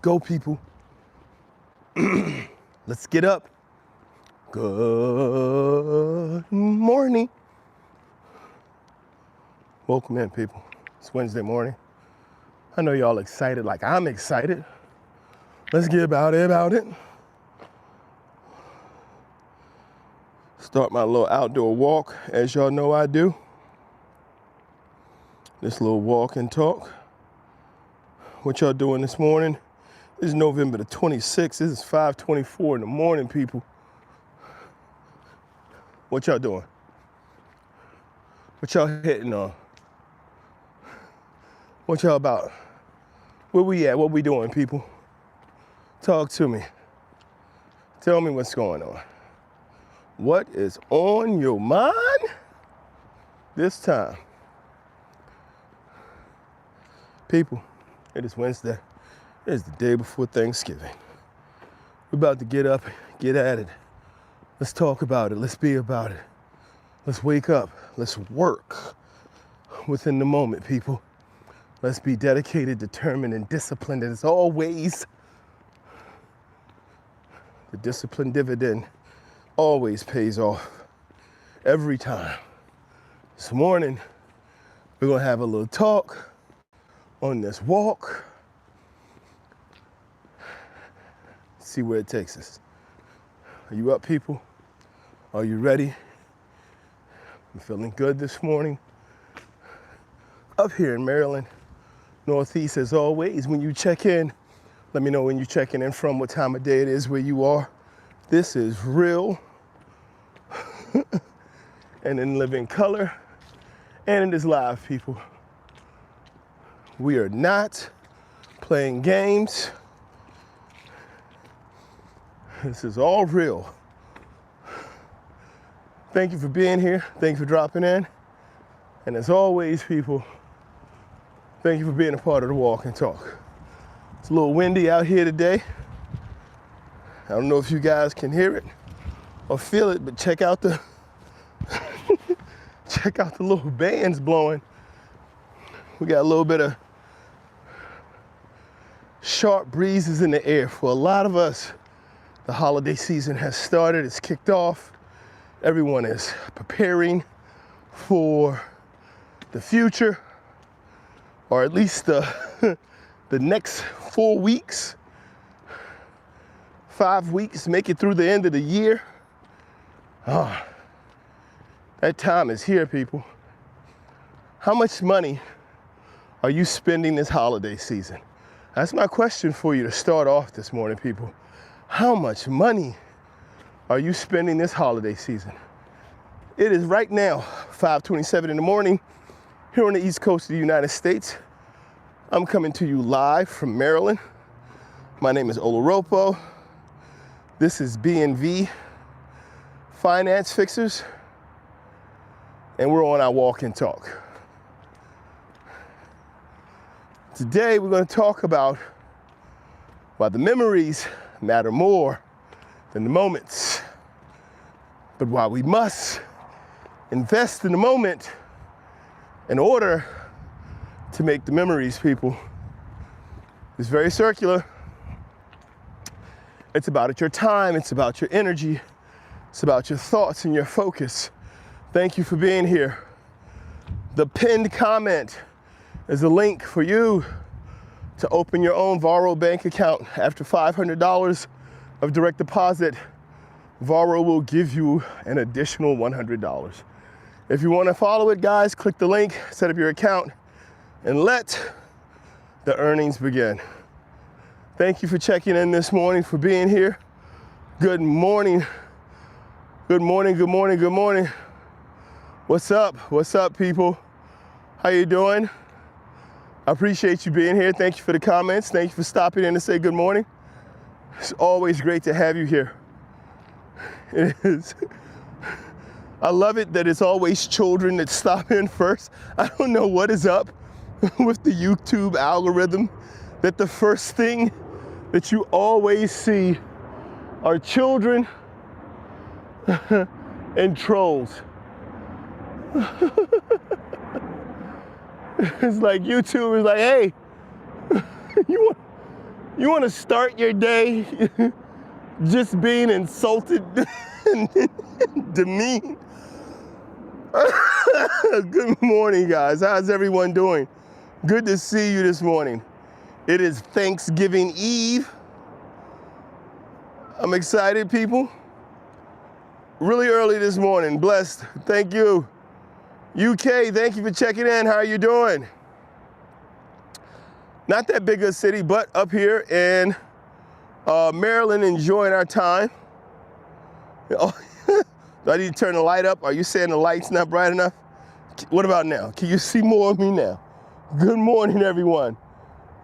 go, people. Let's get up. Good morning. Welcome in, people. It's Wednesday morning. I know y'all excited like I'm excited. Let's get about it. Start my little outdoor walk, as y'all know I do. This little walk and talk. What y'all doing this morning? This is November the 26th. This is 5:24 in the morning, people. What y'all doing? What y'all hitting on? What y'all about? Where we at? What we doing, people? Talk to me. Tell me what's going on. What is on your mind this time? People, it is Wednesday. It is the day before Thanksgiving. We're about to get up, get at it. Let's talk about it. Let's be about it. Let's wake up. Let's work within the moment, people. Let's be dedicated, determined, and disciplined as always. The discipline dividend always pays off every time. This morning, we're gonna have a little talk on this walk. See where it takes us. Are you up, people? Are you ready? I'm feeling good this morning. Up here in Maryland, Northeast, as always, when you check in, let me know when you're checking in from, what time of day it is where you are. This is real and in living color, and it is live, people. We are not playing games. This is all real. Thank you for being here. Thank you for dropping in. And as always, people, thank you for being a part of the walk and talk. It's a little windy out here today. I don't know if you guys can hear it or feel it, but check out the check out the little bands blowing. We got a little bit of sharp breezes in the air. For a lot of us, the holiday season has started, it's kicked off. Everyone is preparing for the future, or at least the next 4 weeks, 5 weeks, make it through the end of the year. That time is here, people. How much money are you spending this holiday season? That's my question for you to start off this morning, people. How much money are you spending this holiday season? It is right now 5:27 in the morning here on the East Coast of the United States. I'm coming to you live from Maryland. My name is Oloropo. This is B&V Finance Fixers, and we're on our walk and talk. Today we're going to talk about why the memories matter more than the moments, but why we must invest in the moment in order to make the memories, people. It's very circular. It's about your time, it's about your energy, it's about your thoughts and your focus. Thank you for being here. The pinned comment is a link for you to open your own Varo bank account. After $500 of direct deposit, Varo will give you an additional $100. If you want to follow it, guys, click the link, set up your account, and let the earnings begin. Thank you for checking in this morning, for being here. Good morning. Good morning, good morning, good morning. What's up? What's up, people? How you doing? I appreciate you being here. Thank you for the comments. Thank you for stopping in to say good morning. It's always great to have you here. It is. I love it that it's always children that stop in first. I don't know what is up with the YouTube algorithm, that the first thing that you always see are children and trolls. It's like YouTube is like, hey, You want to start your day just being insulted and demeaned? Good morning, guys. How's everyone doing? Good to see you this morning. It is Thanksgiving Eve. I'm excited, people. Really early this morning. Blessed. Thank you. UK, thank you for checking in. How are you doing? Not that big a city, but up here in Maryland, enjoying our time. Oh, do I need to turn the light up? Are you saying the light's not bright enough? What about now? Can you see more of me now? Good morning, everyone.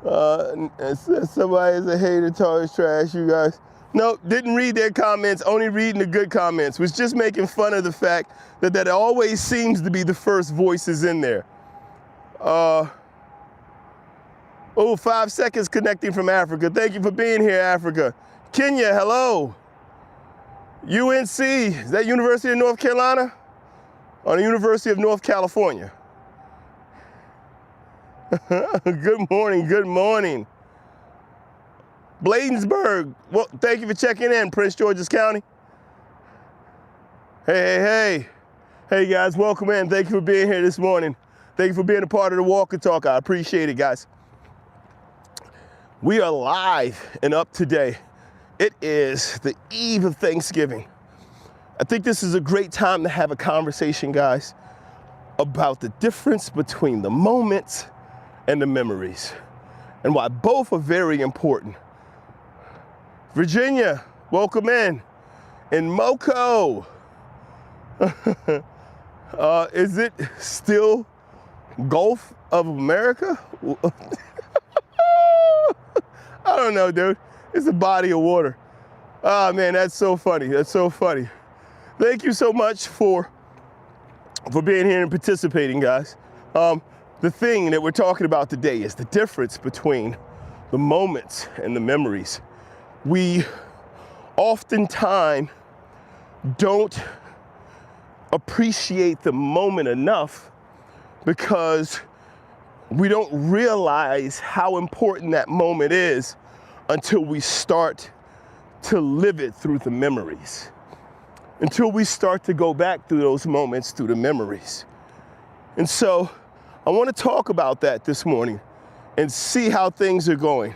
Somebody is a hater, talk trash, you guys. No, didn't read their comments, only reading the good comments. Was just making fun of the fact that always seems to be the first voices in there. 5 seconds connecting from Africa. Thank you for being here, Africa. Kenya, hello. UNC, is that University of North Carolina? Or the University of North California? Good morning, good morning. Bladensburg, well, thank you for checking in, Prince George's County. Hey guys, welcome in. Thank you for being here this morning. Thank you for being a part of the Walk and Talk. I appreciate it, guys. We are live and up today. It is the eve of Thanksgiving. I think this is a great time to have a conversation, guys, about the difference between the moments and the memories, and why both are very important. Virginia, welcome in. In Moco, is it still Gulf of America? I don't know, dude. It's a body of water. Ah, man, that's so funny. That's so funny. Thank you so much for being here and participating, guys. The thing that we're talking about today is the difference between the moments and the memories. We oftentimes don't appreciate the moment enough because we don't realize how important that moment is until we start to live it through the memories. Until we start to go back through those moments, through the memories. And so I want to talk about that this morning and see how things are going.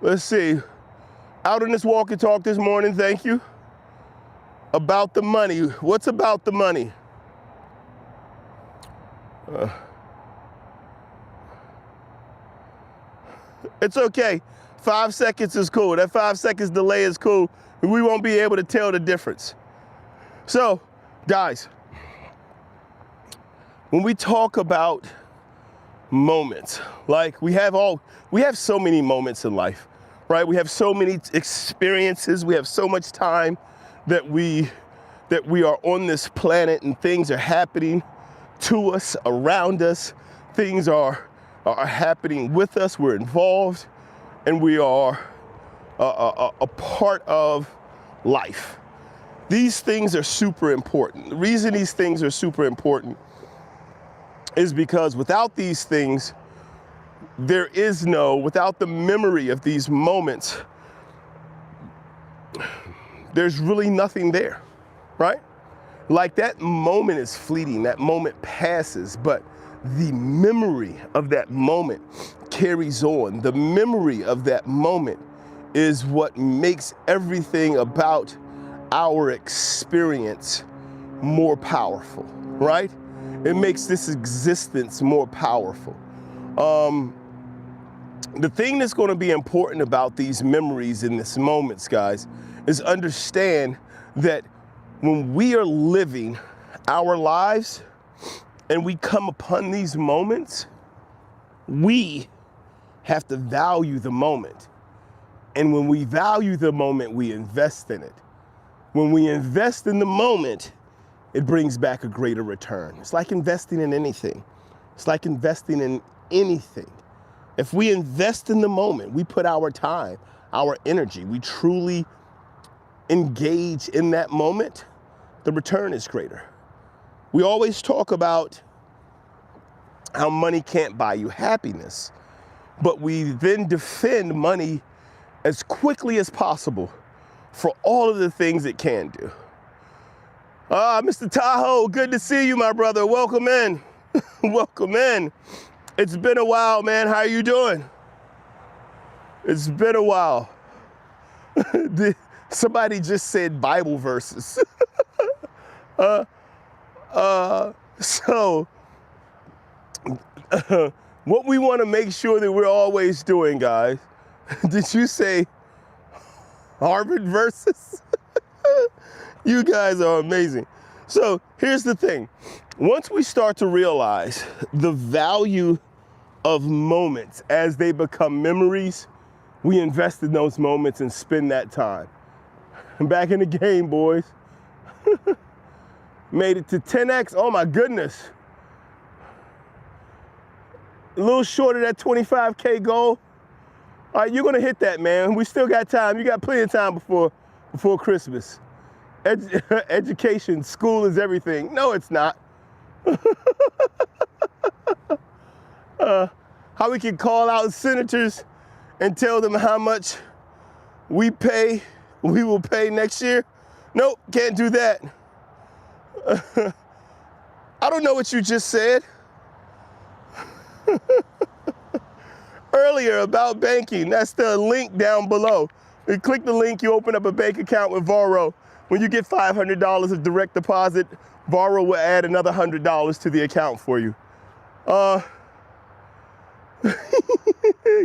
Let's see. Out on this walk and talk this morning, thank you. About the money. What's about the money? It's okay. 5 seconds is cool. That 5 seconds delay is cool. We won't be able to tell the difference. So, guys, when we talk about moments, like we have so many moments in life, right? We have so many experiences. We have so much time that we are on this planet and things are happening to us, around us. Things are happening with us. We're involved and we are a part of life. These things are super important. The reason these things are super important is because without these things, without the memory of these moments, there's really nothing there, right? Like that moment is fleeting, that moment passes, but the memory of that moment carries on. The memory of that moment is what makes everything about our experience more powerful, right? It makes this existence more powerful. The thing that's going to be important about these memories in these moments, guys, is understand that when we are living our lives and we come upon these moments, we have to value the moment. And when we value the moment, we invest in it. When we invest in the moment, it brings back a greater return. It's like investing in anything. It's like investing in anything. If we invest in the moment, we put our time, our energy, we truly engage in that moment, the return is greater. We always talk about how money can't buy you happiness, but we then defend money as quickly as possible for all of the things it can do. Mr. Tahoe, good to see you, my brother. Welcome in. Welcome in. It's been a while, man. How are you doing? It's been a while. Somebody just said Bible verses. So what we want to make sure that we're always doing, guys, did you say Harvard verses? You guys are amazing. So here's the thing. Once we start to realize the value of moments as they become memories, we invest in those moments and spend that time. I'm back in the game, boys. Made it to 10x. Oh my goodness. A little short of that 25K goal. All right, you're gonna hit that, man. We still got time. You got plenty of time before Christmas. Education, school is everything. No, it's not. How we can call out senators and tell them how much we will pay next year? Nope, can't do that. I don't know what you just said. Earlier about banking, that's the link down below. You click the link, you open up a bank account with Varo. When you get $500 of direct deposit, Varo will add another $100 to the account for you.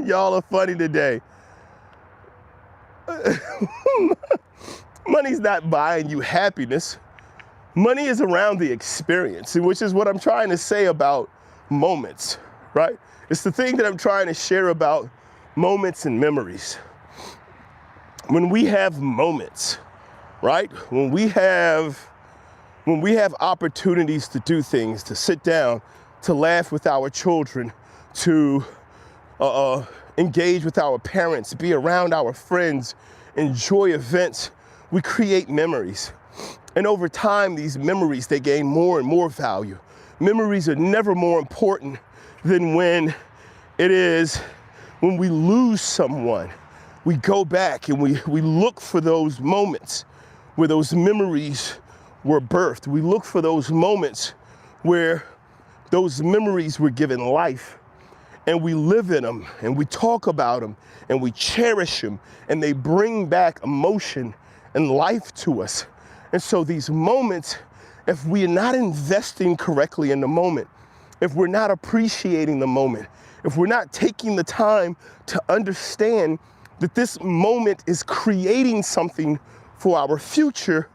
Y'all are funny today. Money's not buying you happiness. Money is around the experience, which is what I'm trying to say about moments, right? It's the thing that I'm trying to share about moments and memories. When we have moments, right? When we have opportunities to do things, to sit down, to laugh with our children, to engage with our parents, be around our friends, enjoy events, we create memories. And over time, these memories, they gain more and more value. Memories are never more important than when we lose someone. We go back and we look for those moments where those memories were birthed. We look for those moments where those memories were given life, and we live in them and we talk about them and we cherish them, and they bring back emotion and life to us. And so these moments, if we're not investing correctly in the moment, if we're not appreciating the moment, if we're not taking the time to understand that this moment is creating something for our future,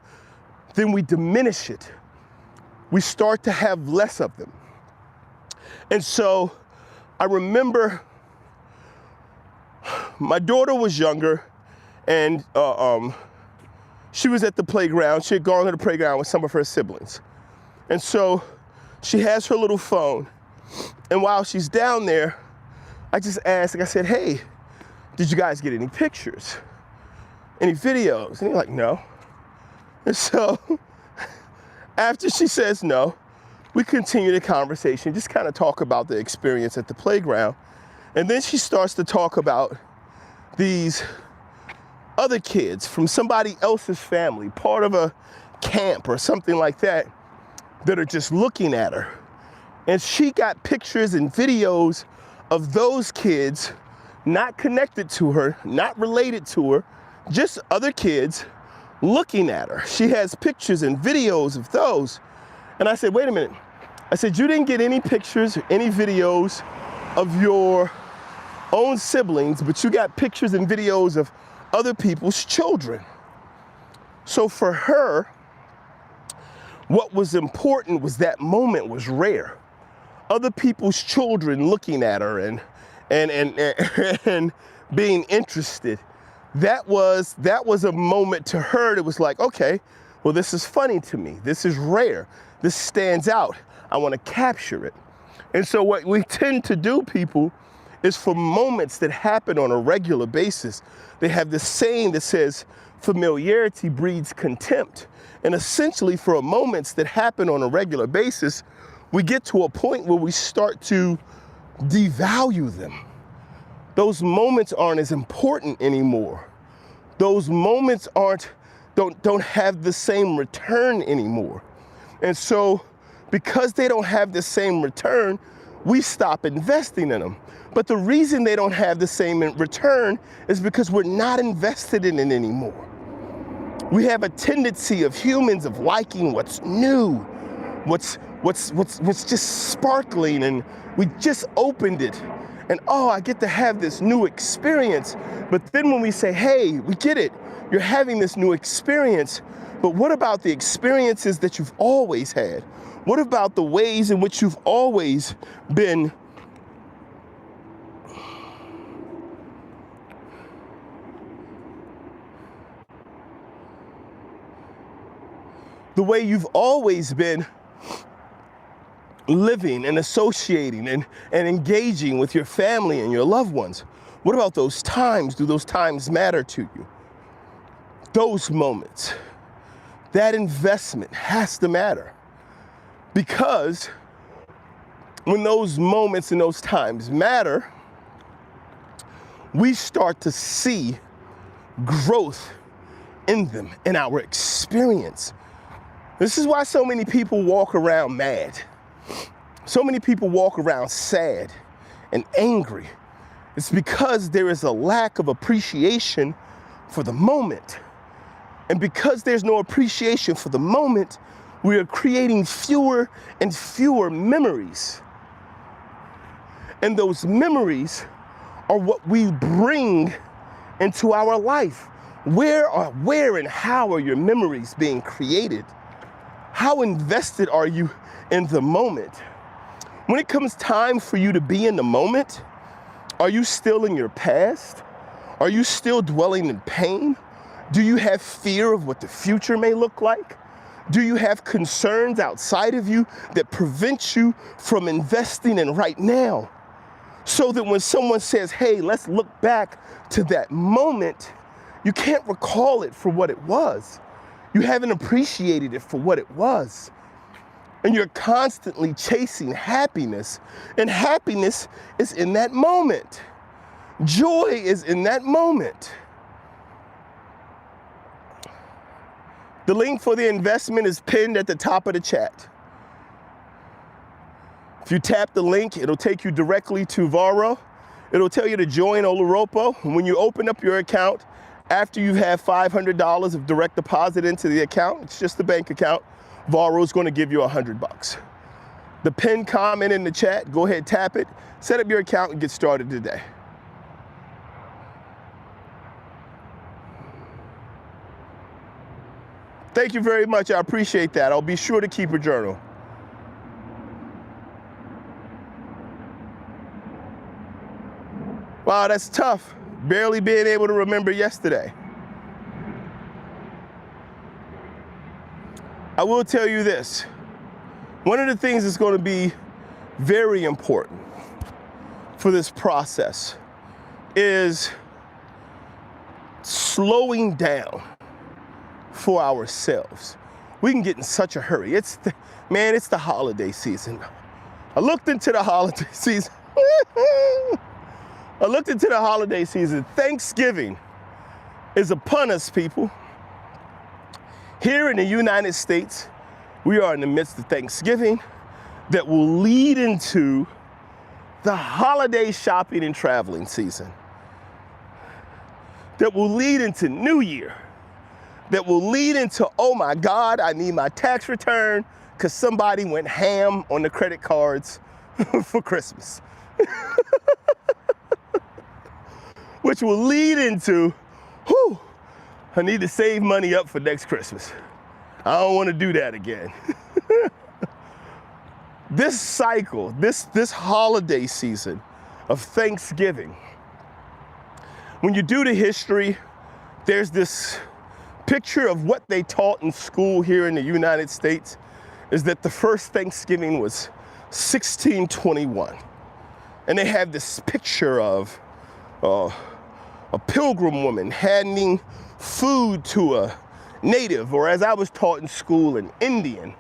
then we diminish it. We start to have less of them. And so I remember my daughter was younger, and she was at the playground. She had gone to the playground with some of her siblings. And so she has her little phone. And while she's down there, I just asked, I said, hey, did you guys get any pictures? Any videos? And they're like, no. And so after she says no, we continue the conversation, just kind of talk about the experience at the playground. And then she starts to talk about these other kids from somebody else's family, part of a camp or something like that, that are just looking at her. And she got pictures and videos of those kids not connected to her, not related to her, just other kids looking at her. She has pictures and videos of those. And I said, wait a minute. I said, you didn't get any pictures or any videos of your own siblings, but you got pictures and videos of other people's children. So for her, what was important was that moment was rare. Other people's children looking at her and being interested. That was a moment to her that was like, okay, well, this is funny to me. This is rare. This stands out. I want to capture it. And so what we tend to do, people, is for moments that happen on a regular basis, they have this saying that says, Familiarity breeds contempt. And essentially, for moments that happen on a regular basis, we get to a point where we start to devalue them. Those moments aren't as important anymore. Those moments don't have the same return anymore. And so, because they don't have the same return, we stop investing in them. But the reason they don't have the same return is because we're not invested in it anymore. We have a tendency of humans of liking what's new, what's just sparkling, and we just opened it. And oh, I get to have this new experience. But then when we say, hey, we get it, you're having this new experience, but what about the experiences that you've always had? What about the ways in which you've always been living and associating and engaging with your family and your loved ones? What about those times? Do those times matter to you? Those moments, that investment has to matter. Because when those moments and those times matter, we start to see growth in them, in our experience. This is why so many people walk around mad. So many people walk around sad and angry. It's because there is a lack of appreciation for the moment. And because there's no appreciation for the moment, we are creating fewer and fewer memories. And those memories are what we bring into our life. Where and how are your memories being created? How invested are you in the moment? When it comes time for you to be in the moment, are you still in your past? Are you still dwelling in pain? Do you have fear of what the future may look like? Do you have concerns outside of you that prevent you from investing in right now? So that when someone says, hey, let's look back to that moment, you can't recall it for what it was. You haven't appreciated it for what it was. And you're constantly chasing happiness. And happiness is in that moment. Joy is in that moment. The link for the investment is pinned at the top of the chat. If you tap the link, it'll take you directly to Varo. It'll tell you to join Oloropo. And when you open up your account, after you have $500 of direct deposit into the account, it's just a bank account, Varo's going to give you $100. The pinned comment in the chat, go ahead, tap it, set up your account and get started today. Thank you very much. I appreciate that. I'll be sure to keep a journal. Wow, that's tough. Barely being able to remember yesterday. I will tell you this. One of the things that's going to be very important for this process is slowing down for ourselves. We can get in such a hurry. It's the holiday season. I looked into the holiday season. Thanksgiving is upon us, people. Here in the United States, we are in the midst of Thanksgiving that will lead into the holiday shopping and traveling season. That will lead into New Year. That will lead into, oh my God, I need my tax return because somebody went ham on the credit cards for Christmas. Which will lead into, whew, I need to save money up for next Christmas. I don't want to do that again. This cycle, this holiday season of Thanksgiving, when you do the history, there's this picture of what they taught in school here in the United States is that the first Thanksgiving was 1621. And they have this picture of a pilgrim woman handing food to a native, or as I was taught in school, an Indian.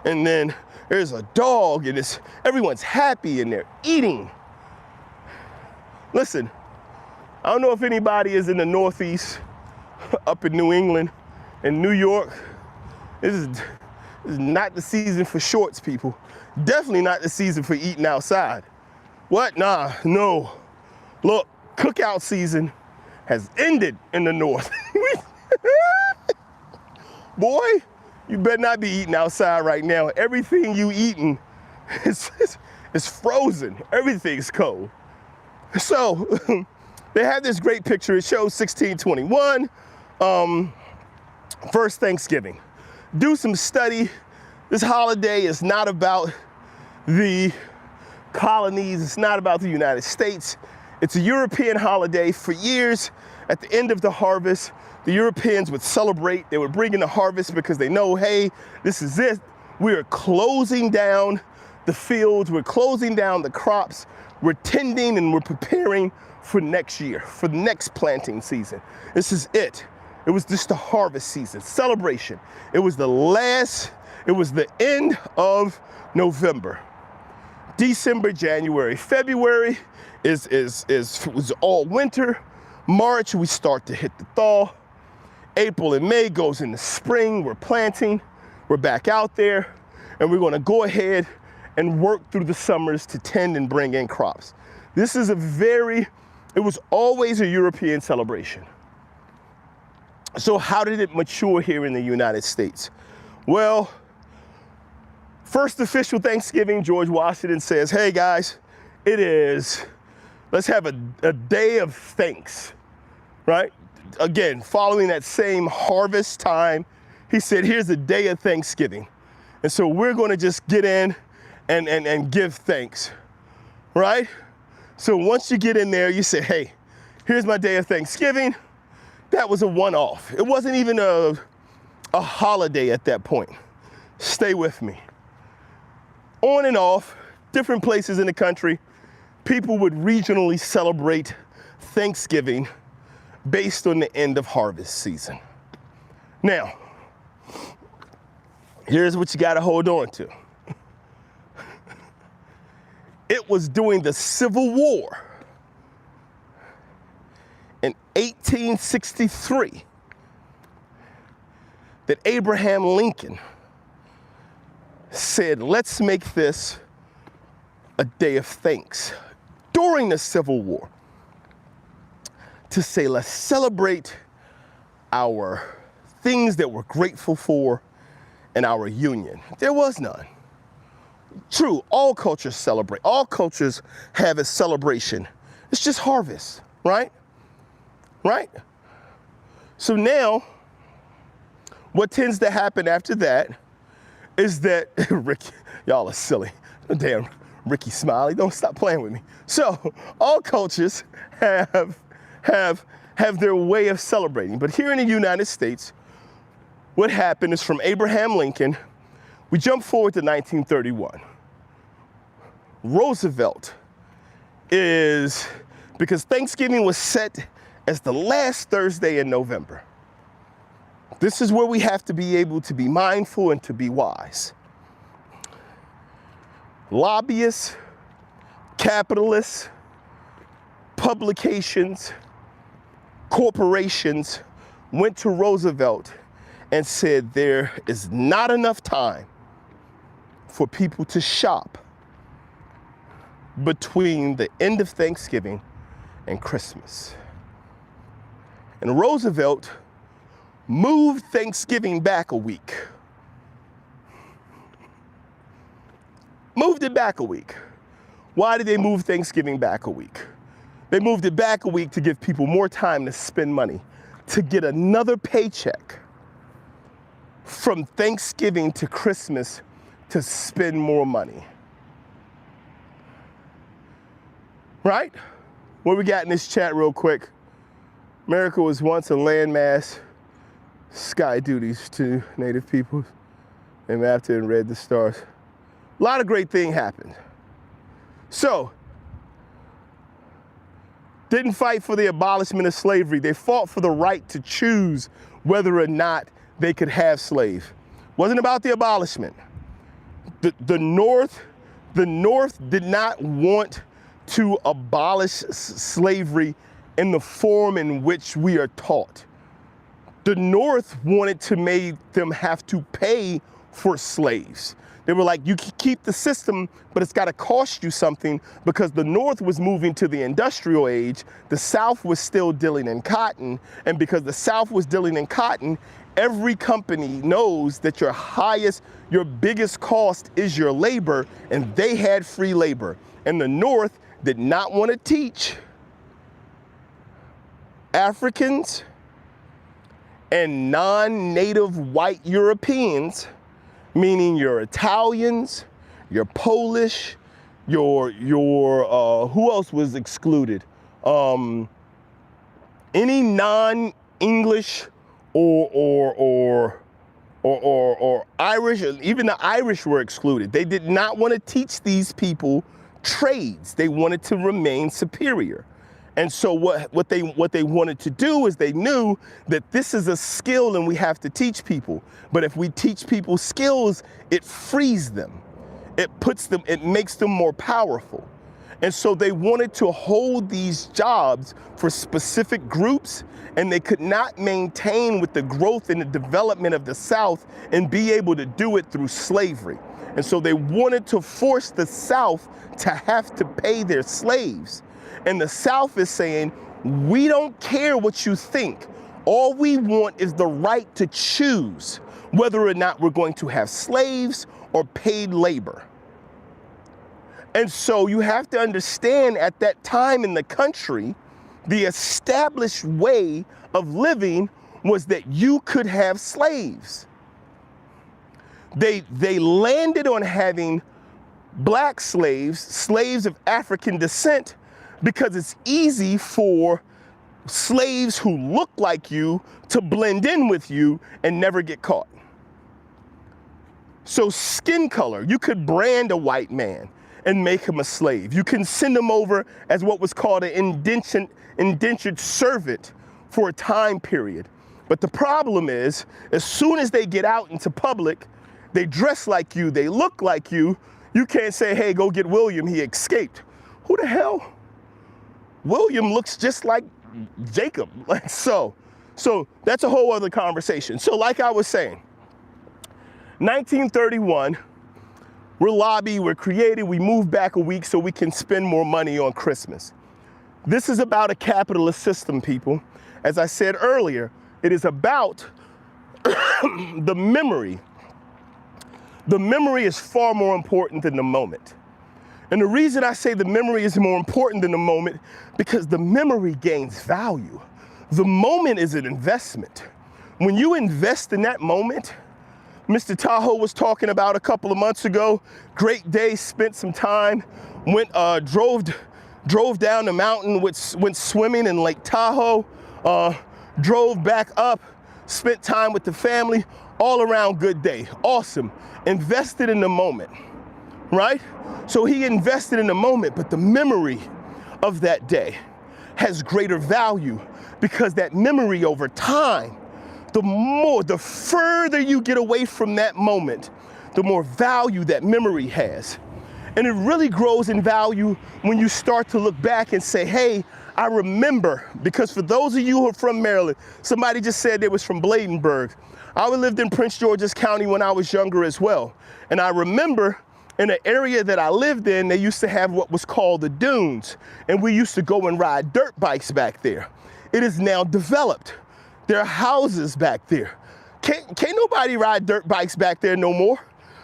And then there's a dog, and everyone's happy and they're eating. Listen, I don't know if anybody is in the Northeast, up in New England, in New York. This is not the season for shorts, people. Definitely not the season for eating outside. What? Nah, no. Look, cookout season has ended in the North. Boy, you better not be eating outside right now. Everything you eating is frozen. Everything's cold. So they have this great picture. It shows 1621, first Thanksgiving. Do some study. This holiday is not about the colonies. It's not about the United States. It's a European holiday. For years, at the end of the harvest, the Europeans would celebrate. They would bring in the harvest because they know, hey, this is it. We're closing down the fields. We're closing down the crops. We're tending and we're preparing for next year, for the next planting season. This is it. It was just the harvest season, celebration. It was the end of November. December, January, February was all winter. March, we start to hit the thaw. April and May goes into spring. We're planting. We're back out there, and we're going to go ahead and work through the summers to tend and bring in crops. This is it was always a European celebration. So how did it mature here in the United States? Well, first official Thanksgiving, George Washington says, hey guys, let's have a day of thanks, right? Again, following that same harvest time, he said, here's a day of Thanksgiving. And so we're going to just get in and give thanks, right? So once you get in there, you say, hey, here's my day of Thanksgiving. That was a one-off. It wasn't even a holiday at that point. Stay with me. On and off, different places in the country, people would regionally celebrate Thanksgiving based on the end of harvest season. Now, here's what you got to hold on to. It was during the Civil War in 1863 that Abraham Lincoln said, let's make this a day of thanks during the Civil War, to say, let's celebrate our things that we're grateful for in our union. There was none. True, all cultures celebrate. All cultures have a celebration. It's just harvest, right? Right? So now, what tends to happen after that is that, Ricky, y'all are silly. Damn, Ricky Smiley, don't stop playing with me. So, all cultures have their way of celebrating. But here in the United States, what happened is from Abraham Lincoln, we jump forward to 1931. Roosevelt because Thanksgiving was set as the last Thursday in November. This is where we have to be able to be mindful and to be wise. Lobbyists, capitalists, publications, corporations went to Roosevelt and said there is not enough time for people to shop between the end of Thanksgiving and Christmas. And Roosevelt moved Thanksgiving back a week. Moved it back a week. Why did they move Thanksgiving back a week? They moved it back a week to give people more time to spend money, to get another paycheck from Thanksgiving to Christmas to spend more money. Right? What we got in this chat real quick? America was once a landmass, sky duties to native peoples. They mapped it and read the stars. A lot of great things happened. So, didn't fight for the abolishment of slavery. They fought for the right to choose whether or not they could have slaves. Wasn't about the abolishment. The North did not want to abolish slavery in the form in which we are taught. The North wanted to make them have to pay for slaves. They were like, you can keep the system, but it's got to cost you something, because the North was moving to the industrial age. The South was still dealing in cotton. And because the South was dealing in cotton, every company knows that your biggest cost is your labor, and they had free labor. And the North did not want to teach Africans and non-native white Europeans, meaning your Italians, your Polish, your who else was excluded? Any non-English or Irish, even the Irish were excluded. They did not want to teach these people trades. They wanted to remain superior. And so what they wanted to do is, they knew that this is a skill and we have to teach people. But if we teach people skills, it frees them. It makes them more powerful. And so they wanted to hold these jobs for specific groups, and they could not maintain with the growth and the development of the South and be able to do it through slavery. And so they wanted to force the South to have to pay their slaves. And the South is saying, we don't care what you think. All we want is the right to choose whether or not we're going to have slaves or paid labor. And so you have to understand, at that time in the country, the established way of living was that you could have slaves. They landed on having black slaves, slaves of African descent, because it's easy for slaves who look like you to blend in with you and never get caught. So skin color, you could brand a white man and make him a slave. You can send him over as what was called an indentured servant for a time period. But the problem is, as soon as they get out into public, they dress like you, they look like you, you can't say, hey, go get William, he escaped. Who the hell? William looks just like Jacob. So that's a whole other conversation. So like I was saying, 1931, we're created, we move back a week so we can spend more money on Christmas. This is about a capitalist system, people. As I said earlier, it is about the memory. The memory is far more important than the moment. And the reason I say the memory is more important than the moment, because the memory gains value. The moment is an investment. When you invest in that moment, Mr. Tahoe was talking about a couple of months ago, great day, spent some time, drove down the mountain, went swimming in Lake Tahoe, drove back up, spent time with the family, all around good day, awesome. Invested in the moment, right? So he invested in the moment, but the memory of that day has greater value, because that memory over time, the further you get away from that moment, the more value that memory has. And it really grows in value when you start to look back and say, hey, I remember, because for those of you who are from Maryland, somebody just said they was from Bladenburg. I lived in Prince George's County when I was younger as well. And I remember in an area that I lived in, they used to have what was called the dunes. And we used to go and ride dirt bikes back there. It is now developed. There are houses back there. Can't nobody ride dirt bikes back there no more.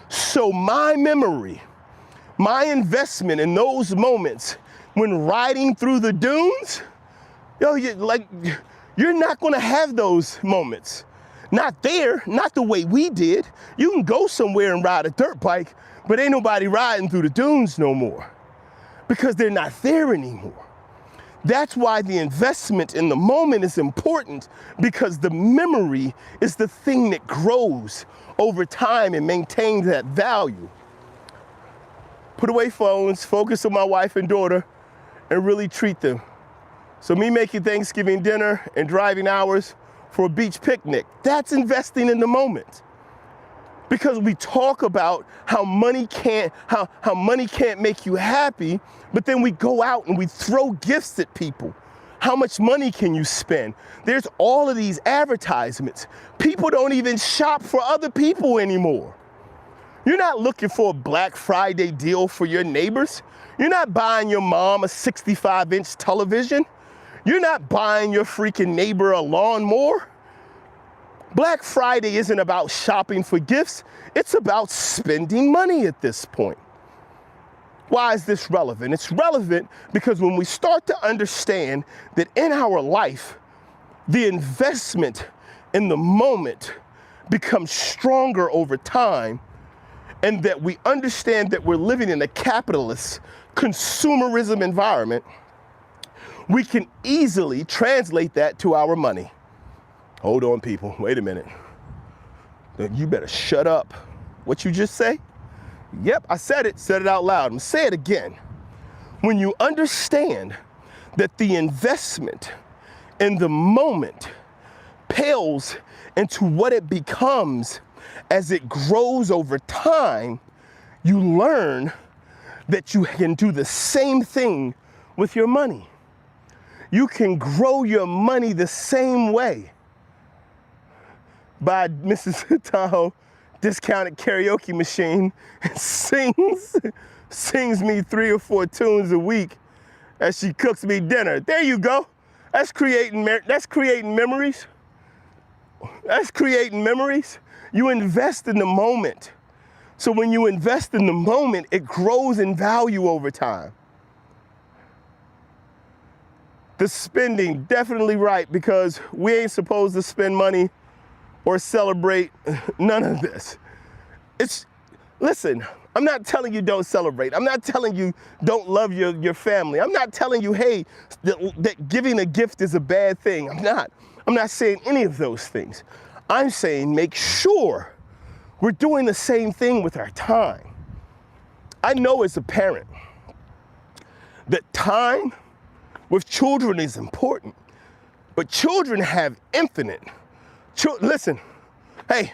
So my memory, my investment in those moments when riding through the dunes, you're not gonna have those moments. Not there, not the way we did. You can go somewhere and ride a dirt bike, but ain't nobody riding through the dunes no more, because they're not there anymore. That's why the investment in the moment is important, because the memory is the thing that grows over time and maintains that value. Put away phones, focus on my wife and daughter, and really treat them So me making Thanksgiving dinner and driving hours for a beach picnic, that's investing in the moment. Because we talk about how money can't make you happy, but then we go out and we throw gifts at people. How much money can you spend? There's all of these advertisements. People don't even shop for other people anymore. You're not looking for a Black Friday deal for your neighbors. You're not buying your mom a 65-inch television. You're not buying your freaking neighbor a lawnmower. Black Friday isn't about shopping for gifts. It's about spending money at this point. Why is this relevant? It's relevant because when we start to understand that in our life, the investment in the moment becomes stronger over time, and that we understand that we're living in a capitalist consumerism environment, we can easily translate that to our money. Hold on, people, wait a minute. You better shut up. What you just say? Yep, I said it out loud. I'm gonna say it again. When you understand that the investment in the moment pales into what it becomes as it grows over time, you learn that you can do the same thing with your money. You can grow your money the same way. Buy Mrs. Tahoe discounted karaoke machine and sings me 3 or 4 tunes a week as she cooks me dinner. There you go. That's creating memories. That's creating memories. You invest in the moment. So when you invest in the moment, it grows in value over time. The spending, definitely right, because we ain't supposed to spend money or celebrate none of this. Listen, I'm not telling you don't celebrate. I'm not telling you don't love your family. I'm not telling you, hey, that giving a gift is a bad thing. I'm not saying any of those things. I'm saying make sure we're doing the same thing with our time. I know as a parent that time with children is important, but children have infinite. Listen, hey,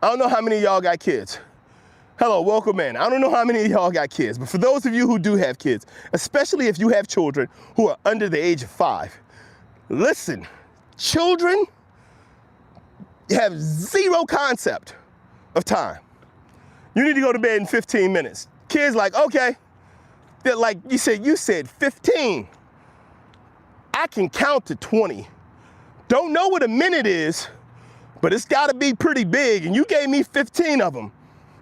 I don't know how many of y'all got kids. Hello, welcome in. I don't know how many of y'all got kids, but for those of you who do have kids, especially if you have children who are under the age of 5, listen, children have zero concept of time. You need to go to bed in 15 minutes. Kids like, okay, they're like, you said 15. I can count to 20. Don't know what a minute is, but it's gotta be pretty big, and you gave me 15 of them.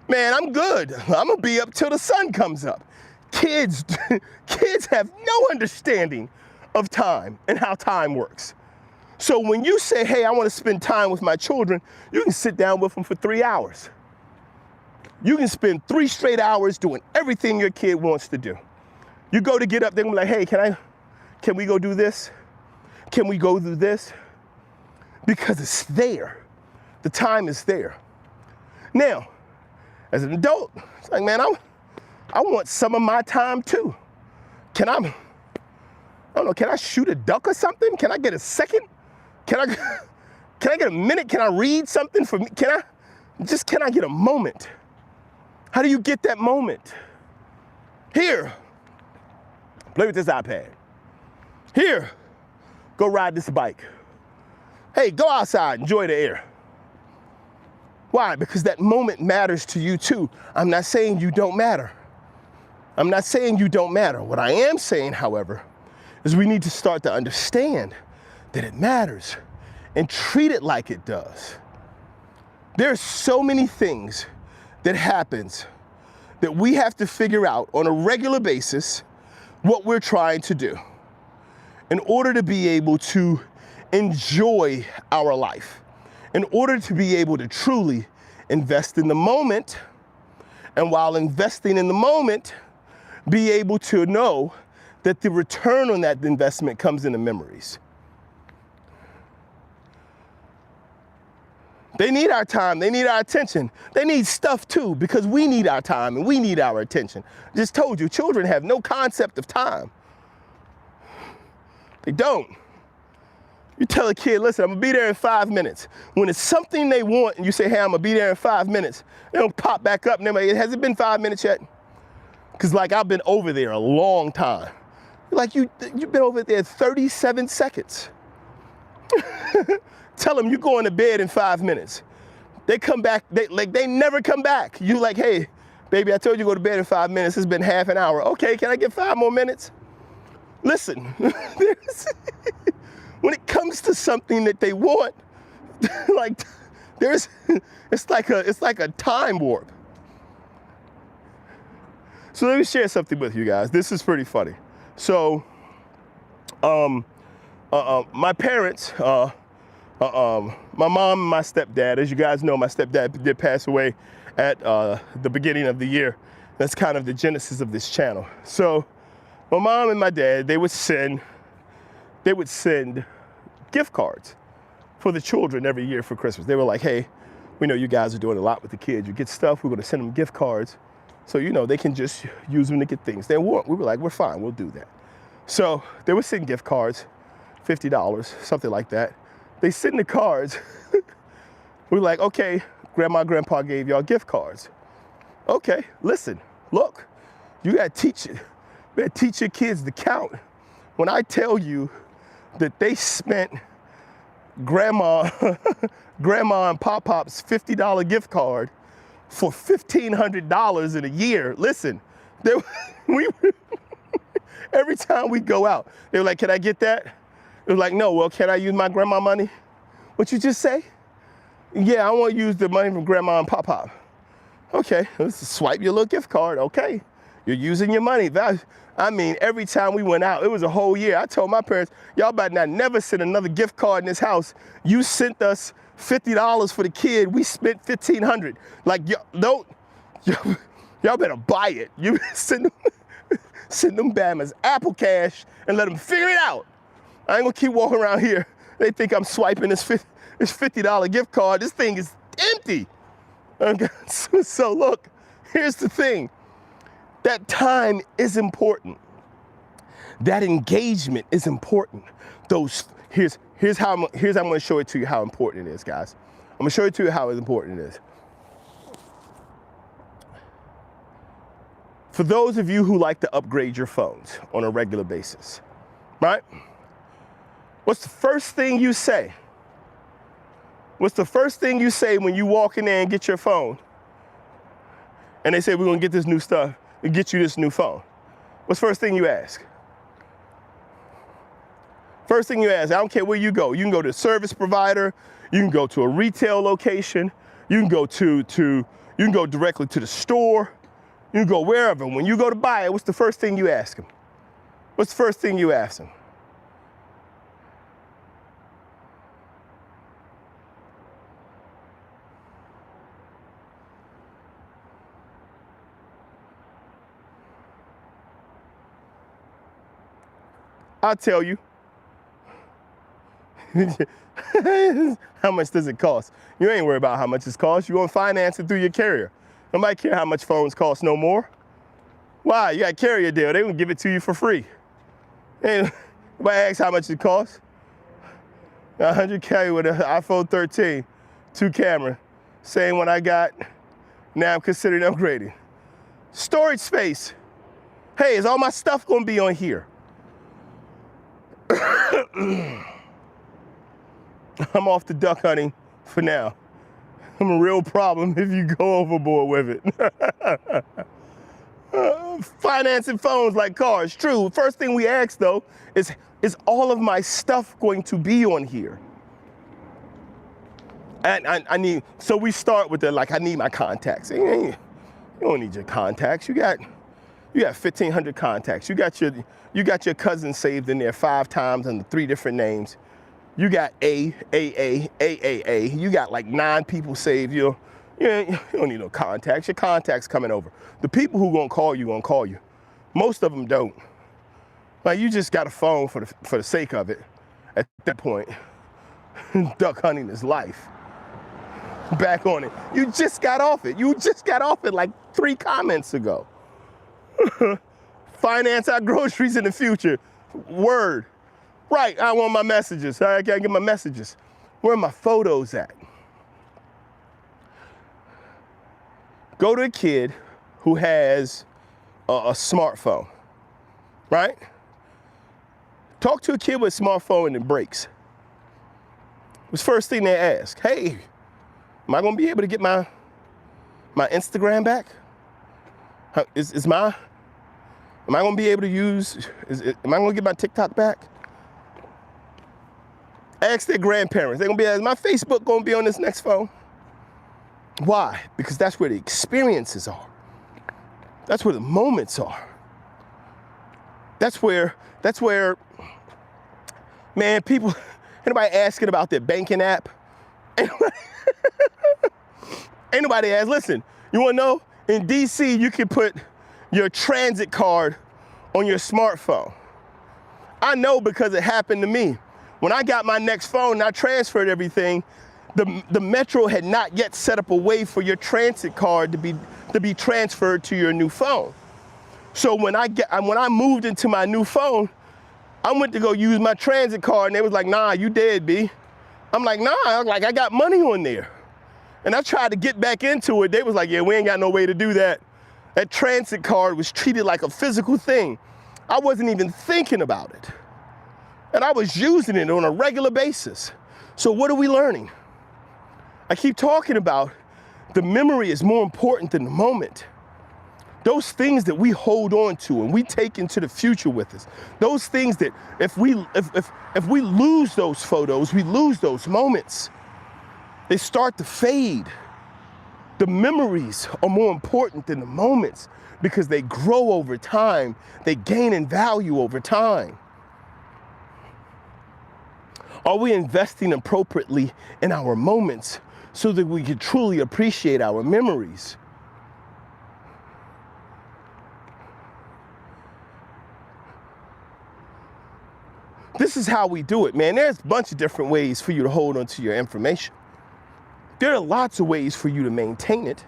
Man, I'm good. I'm gonna be up till the sun comes up. Kids have no understanding of time and how time works. So when you say, hey, I wanna spend time with my children, you can sit down with them for 3 hours. You can spend 3 straight hours doing everything your kid wants to do. You go to get up, they're gonna be like, hey, can we go do this? Can we go do this? Because it's there. The time is there. Now, as an adult, it's like, man, I want some of my time too. Can I shoot a duck or something? Can I get a second? Can I get a minute? Can I read something for me? Can I get a moment? How do you get that moment? Here, play with this iPad. Here, go ride this bike. Hey, go outside, enjoy the air. Why? Because that moment matters to you too. I'm not saying you don't matter. I'm not saying you don't matter. What I am saying, however, is we need to start to understand that it matters and treat it like it does. There's so many things that happens that we have to figure out on a regular basis what we're trying to do in order to be able to enjoy our life, in order to be able to truly invest in the moment, and while investing in the moment, be able to know that the return on that investment comes in the memories. They need our time, they need our attention. They need stuff too, because we need our time and we need our attention. Just told you, children have no concept of time. They don't. You tell a kid, listen, I'm gonna be there in 5 minutes. When it's something they want and you say, hey, I'm gonna be there in 5 minutes, they don't pop back up and they're like, has it been 5 minutes yet? Because like I've been over there a long time. Like you've been over there 37 seconds. Tell them you're going to bed in 5 minutes. They come back, they never come back. You like, hey, baby, I told you to go to bed in 5 minutes. It's been half an hour. Okay, can I get 5 more minutes? Listen, when it comes to something that they want, like it's like a time warp. So let me share something with you guys. This is pretty funny. So, my parents, my mom and my stepdad, as you guys know, my stepdad did pass away at the beginning of the year. That's kind of the genesis of this channel. So my mom and my dad, they would send gift cards for the children every year for Christmas. They were like, hey, we know you guys are doing a lot with the kids. You get stuff, we're gonna send them gift cards. So, you know, they can just use them to get things they want. We were like, we're fine, we'll do that. So they would send gift cards, $50, something like that. They send the cards. We're like, okay, grandma, grandpa gave y'all gift cards. Okay, listen, look, you gotta teach it. You gotta teach your kids to count. When I tell you that they spent grandma and pop-pop's $50 gift card for $1,500 in a year, listen, every time we go out, they were like, can I get that? It was like, no, well, can I use my grandma money? What you just say? Yeah, I want to use the money from grandma and pop-pop. Okay, let's swipe your little gift card. Okay, you're using your money. I mean, every time we went out, it was a whole year. I told my parents, y'all better not never send another gift card in this house. You sent us $50 for the kid. We spent $1,500. Like, y'all better buy it. You send them Bammers Apple Cash and let them figure it out. I ain't gonna keep walking around here. They think I'm swiping this $50 gift card. This thing is empty. Okay. So look, here's the thing. That time is important. That engagement is important. Here's how I'm gonna show it to you how important it is, guys. I'm gonna show it to you how important it is. For those of you who like to upgrade your phones on a regular basis, right? What's the first thing you say? What's the first thing you say when you walk in there and get your phone? And they say, we're gonna get this new stuff and get you this new phone. What's the first thing you ask? First thing you ask, I don't care where you go. You can go to a service provider, you can go to a retail location, you can go directly to the store, you can go wherever. When you go to buy it, what's the first thing you ask them? What's the first thing you ask them? I'll tell you. How much does it cost? You ain't worried about how much it costs. You're gonna finance it through your carrier. Nobody care how much phones cost no more. Why? You got a carrier deal. They gonna give it to you for free. And nobody asks how much it costs. 100K with an iPhone 13, 2 camera. Same one I got. Now I'm considering upgrading. Storage space. Hey, is all my stuff gonna be on here? I'm off the duck hunting for now. I'm a real problem if you go overboard with it. Financing phones like cars, true. First thing we ask though is all of my stuff going to be on here? And I need, so we start with the like, I need my contacts. You don't need your contacts. You got 1,500 contacts. You got your cousin saved in there 5 times under 3 different names. You got AAA. You got like 9 people saved. You don't need no contacts. Your contacts coming over. The people who gonna call you. Most of them don't. Like you just got a phone for the sake of it. At that point, duck hunting is life. Back on it. You just got off it. You just got off it like 3 comments ago. Finance our groceries in the future. Word. Right, I want my messages. I gotta get my messages. Where are my photos at? Go to a kid who has a smartphone, right? Talk to a kid with a smartphone and it breaks. What's the first thing they ask? Hey, am I gonna be able to get my Instagram back? Am I gonna be able to use, am I gonna get my TikTok back? Ask their grandparents. They're gonna be, is my Facebook gonna be on this next phone? Why? Because that's where the experiences are. That's where the moments are. That's where, man, people, anybody asking about their banking app? Ain't nobody ask, listen, you wanna know? In DC, you can put your transit card on your smartphone. I know because it happened to me. When I got my next phone and I transferred everything, the Metro had not yet set up a way for your transit card to be transferred to your new phone. So when I moved into my new phone, I went to go use my transit card and they was like, nah, you dead, B. I'm like, nah, I got money on there. And I tried to get back into it. They was like, yeah, we ain't got no way to do that. That transit card was treated like a physical thing. I wasn't even thinking about it. And I was using it on a regular basis. So what are we learning? I keep talking about the memory is more important than the moment. Those things that we hold on to and we take into the future with us, those things that if we lose those photos, we lose those moments, they start to fade. The memories are more important than the moments because they grow over time. They gain in value over time. Are we investing appropriately in our moments so that we can truly appreciate our memories? This is how we do it, man. There's a bunch of different ways for you to hold on to your information. There are lots of ways for you to maintain it.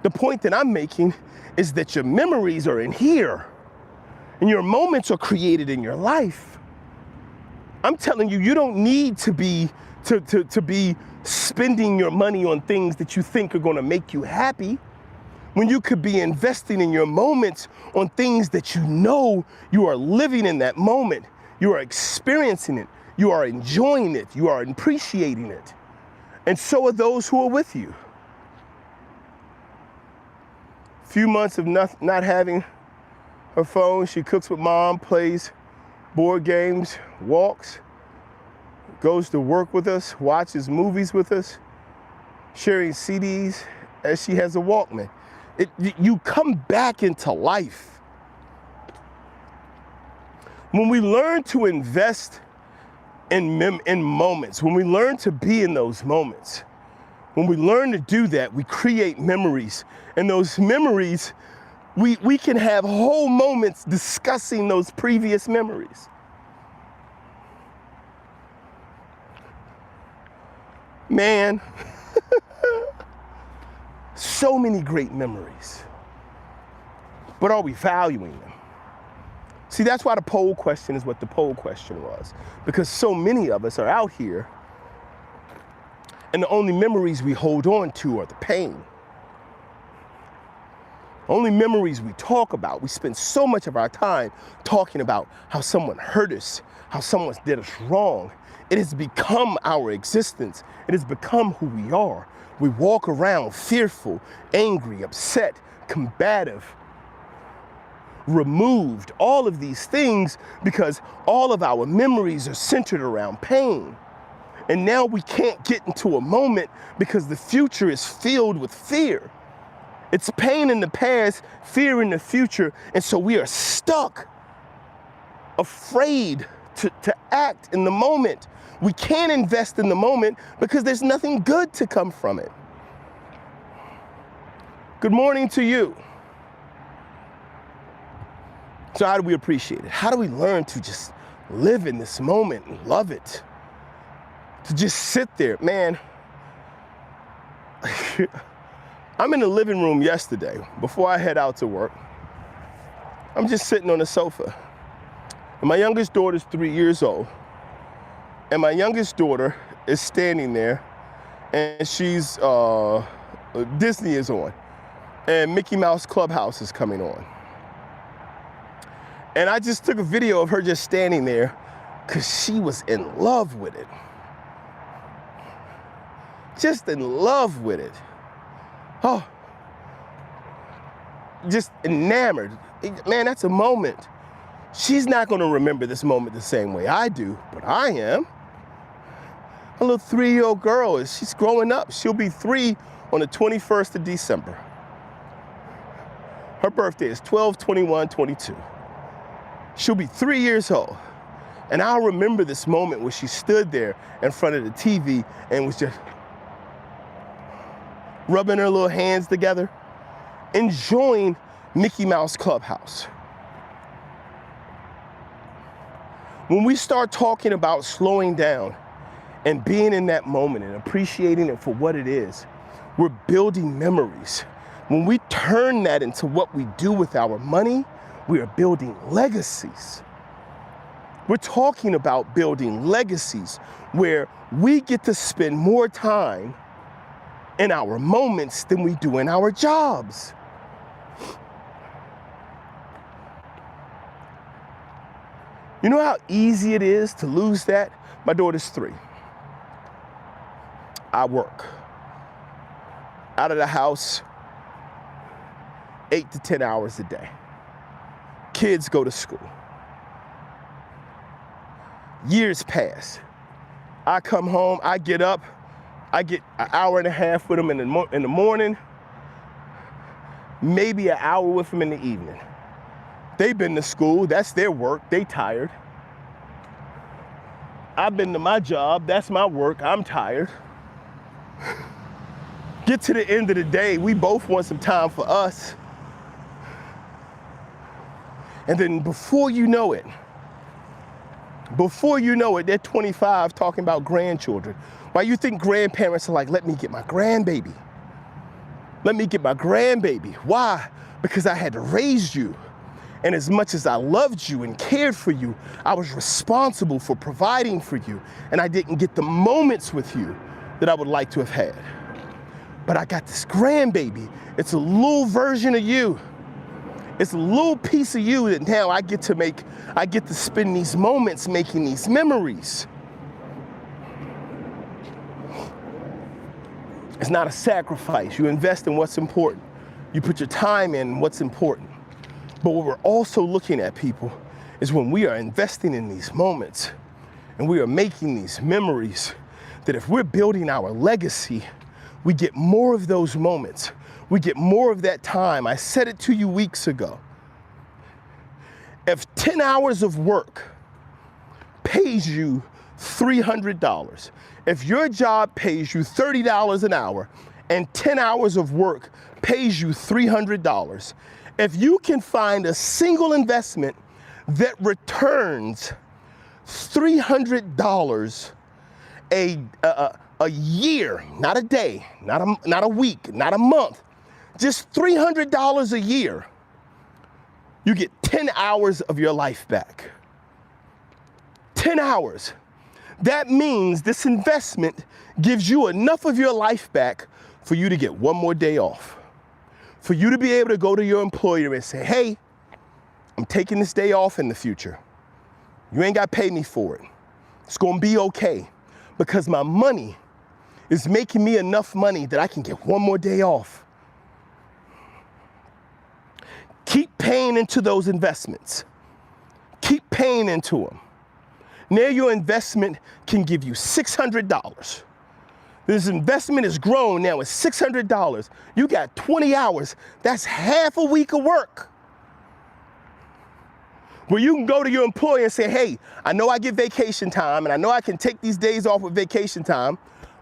The point that I'm making is that your memories are in here and your moments are created in your life. I'm telling you, you don't need to be spending your money on things that you think are gonna make you happy when you could be investing in your moments on things that you know you are living in that moment. You are experiencing it. You are enjoying it. You are appreciating it. And so are those who are with you. A few months of not having her phone, she cooks with mom, plays board games, walks, goes to work with us, watches movies with us, sharing CDs as she has a Walkman. You come back into life. When we learn to invest in moments, when we learn to be in those moments, when we learn to do that, we create memories. And those memories, we can have whole moments discussing those previous memories. Man, so many great memories. But are we valuing them? See, that's why the poll question is what the poll question was. Because so many of us are out here and the only memories we hold on to are the pain. Only memories we talk about. We spend so much of our time talking about how someone hurt us, how someone did us wrong. It has become our existence. It has become who we are. We walk around fearful, angry, upset, combative, removed, all of these things because all of our memories are centered around pain. And now we can't get into a moment because the future is filled with fear. It's pain in the past, fear in the future, and so we are stuck, afraid to act in the moment. We can't invest in the moment because there's nothing good to come from it. Good morning to you. So how do we appreciate it? How do we learn to just live in this moment and love it? To just sit there, man. I'm in the living room yesterday before I head out to work. I'm just sitting on the sofa. And my youngest daughter's 3 years old. and my youngest daughter is standing there, and she's, Disney is on, and Mickey Mouse Clubhouse is coming on. And I just took a video of her just standing there because she was in love with it. Just in love with it. Oh, just enamored. Man, that's a moment. She's not gonna remember this moment the same way I do, but I am. A little 3-year-old girl, she's growing up. She'll be 3 on the 21st of December. Her birthday is 12/21/22. She'll be 3 years old. And I'll remember this moment where she stood there in front of the TV and was just rubbing her little hands together, enjoying Mickey Mouse Clubhouse. When we start talking about slowing down and being in that moment and appreciating it for what it is, we're building memories. When we turn that into what we do with our money, we are building legacies. We're talking about building legacies where we get to spend more time in our moments than we do in our jobs. You know how easy it is to lose that? My daughter's 3. I work. Out of the house 8 to 10 hours a day. Kids go to school. Years pass. I come home, I get up, I get an hour and a half with them in the morning, maybe an hour with them in the evening. They've been to school, that's their work, they tired. I've been to my job, that's my work, I'm tired. Get to the end of the day, we both want some time for us. And then before you know it, they're 25 talking about grandchildren. Why you think grandparents are like, let me get my grandbaby. Let me get my grandbaby. Why? Because I had to raise you. And as much as I loved you and cared for you, I was responsible for providing for you. And I didn't get the moments with you that I would like to have had. But I got this grandbaby. It's a little version of you. It's a little piece of you that now I get to spend these moments making these memories. It's not a sacrifice. You invest in what's important. You put your time in what's important. But what we're also looking at, people, is when we are investing in these moments and we are making these memories, that if we're building our legacy, we get more of those moments. We get more of that time. I said it to you weeks ago. If 10 hours of work pays you $300, if your job pays you $30 an hour and 10 hours of work pays you $300, if you can find a single investment that returns $300 a year, not a day, not a week, not a month, just $300 a year, you get 10 hours of your life back. 10 hours. That means this investment gives you enough of your life back for you to get one more day off. For you to be able to go to your employer and say, hey, I'm taking this day off in the future. You ain't got to pay me for it. It's going to be okay because my money is making me enough money that I can get one more day off. Keep paying into those investments. Keep paying into them. Now your investment can give you $600. This investment has grown, now it's $600. You got 20 hours, that's half a week of work. Where you can go to your employer and say, hey, I know I get vacation time and I know I can take these days off with vacation time,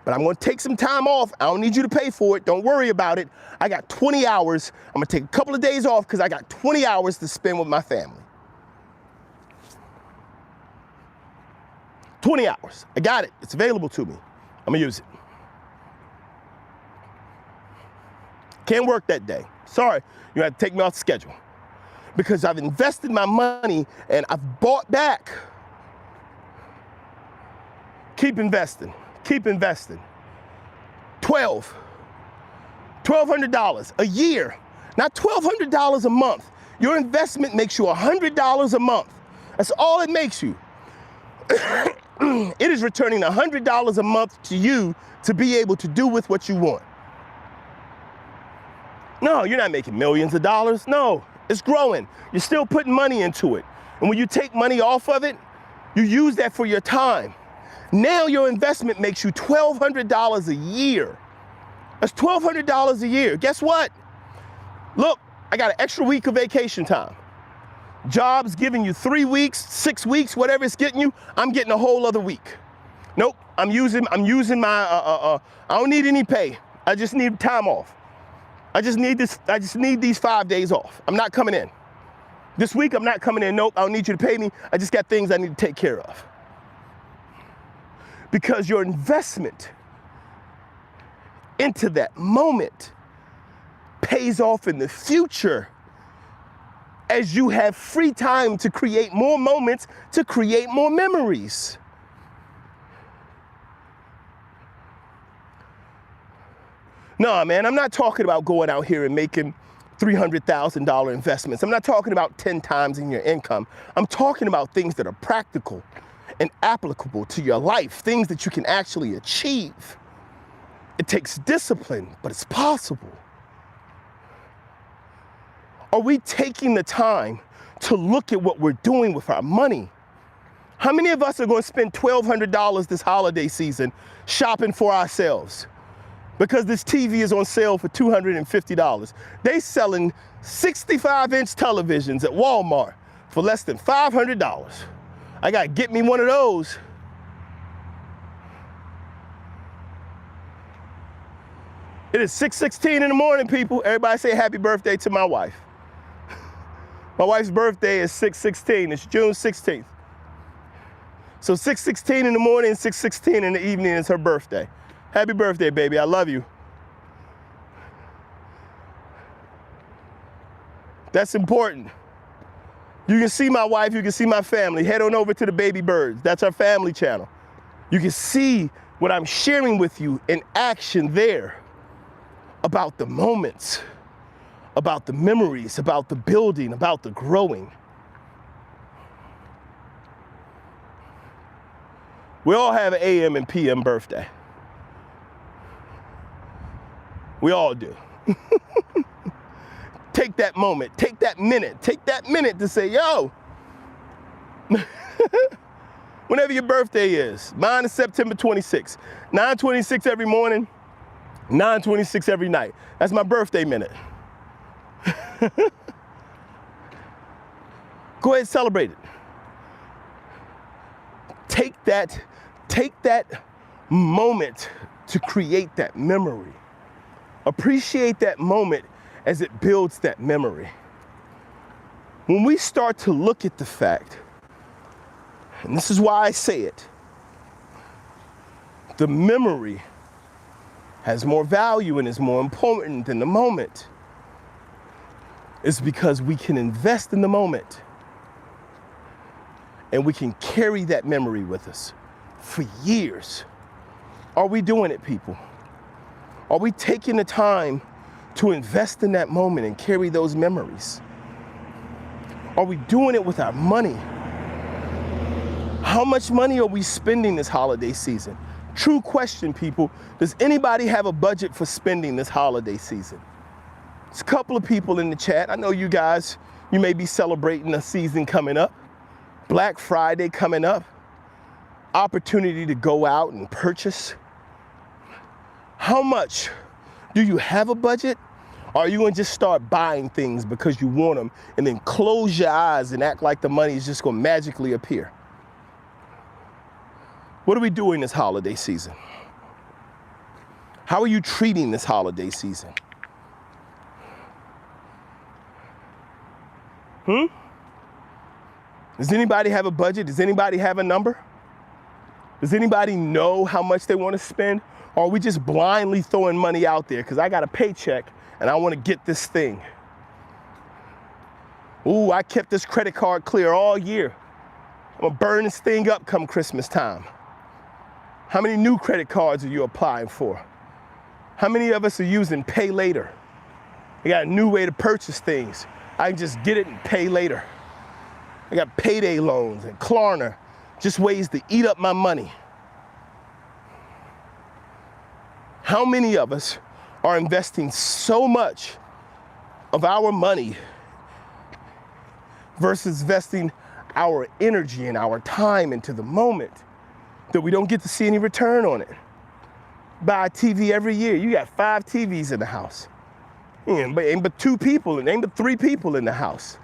but I'm gonna take some time off. I don't need you to pay for it, don't worry about it. I got 20 hours, I'm gonna take a couple of days off because I got 20 hours to spend with my family. 20 hours, I got it, it's available to me. I'm gonna use it. Can't work that day. Sorry, you have to take me off the schedule. Because I've invested my money and I've bought back Keep investing. Keep investing. $1,200 a year, not $1,200 a month. Your investment makes you $100 a month. That's all it makes you. It is returning $100 a month to you to be able to do with what you want. No, you're not making millions of dollars. No, it's growing. You're still putting money into it. And when you take money off of it, you use that for your time. Now your investment makes you $1,200 a year. That's $1,200 a year. Guess what? Look, I got an extra week of vacation time. Job's giving you 3 weeks, 6 weeks, whatever it's getting you, I'm getting a whole other week. Nope, I'm using my, I don't need any pay. I just need time off. I just need these 5 days off. I'm not coming in. This week, I'm not coming in. Nope, I don't need you to pay me. I just got things I need to take care of. Because your investment into that moment pays off in the future as you have free time to create more moments, to create more memories. No, man, I'm not talking about going out here and making $300,000 investments. I'm not talking about 10 times in your income. I'm talking about things that are practical and applicable to your life, things that you can actually achieve. It takes discipline, but it's possible. Are we taking the time to look at what we're doing with our money? How many of us are going to spend $1,200 this holiday season shopping for ourselves? Because this TV is on sale for $250. They selling 65-inch televisions at Walmart for less than $500. I gotta get me one of those. It is 6:16 in the morning, people. Everybody say happy birthday to my wife. My wife's birthday is 6/16. It's June 16th. So 6:16 in the morning, 6:16 in the evening is her birthday. Happy birthday, baby. I love you. That's important. You can see my wife, you can see my family. Head on over to the Baby Birds. That's our family channel. You can see what I'm sharing with you in action there about the moments, about the memories, about the building, about the growing. We all have an AM and PM birthday. We all do. Take that moment, take that minute to say, yo, whenever your birthday is. Mine is September 26th. 9:26 every morning, 9:26 every night. That's my birthday minute. Go ahead and celebrate it. Take that moment to create that memory. Appreciate that moment as it builds that memory. When we start to look at the fact, and this is why I say it, the memory has more value and is more important than the moment. It's because we can invest in the moment and we can carry that memory with us for years. Are we doing it, people? Are we taking the time to invest in that moment and carry those memories? Are we doing it with our money? How much money are we spending this holiday season? True question, people. Does anybody have a budget for spending this holiday season? There's a couple of people in the chat. I know you guys, you may be celebrating a season coming up. Black Friday coming up. Opportunity to go out and purchase. How much? Do you have a budget? Or are you going to just start buying things because you want them and then close your eyes and act like the money is just going to magically appear? What are we doing this holiday season? How are you treating this holiday season? Does anybody have a budget? Does anybody have a number? Does anybody know how much they want to spend? Or are we just blindly throwing money out there because I got a paycheck and I want to get this thing? Ooh, I kept this credit card clear all year. I'm going to burn this thing up come Christmas time. How many new credit cards are you applying for? How many of us are using pay later? I got a new way to purchase things. I can just get it and pay later. I got payday loans and Klarna, just ways to eat up my money. How many of us are investing so much of our money versus investing our energy and our time into the moment that we don't get to see any return on it? Buy a TV every year. You got 5 TVs in the house. Ain't but 2 people, and ain't but 3 people in the house.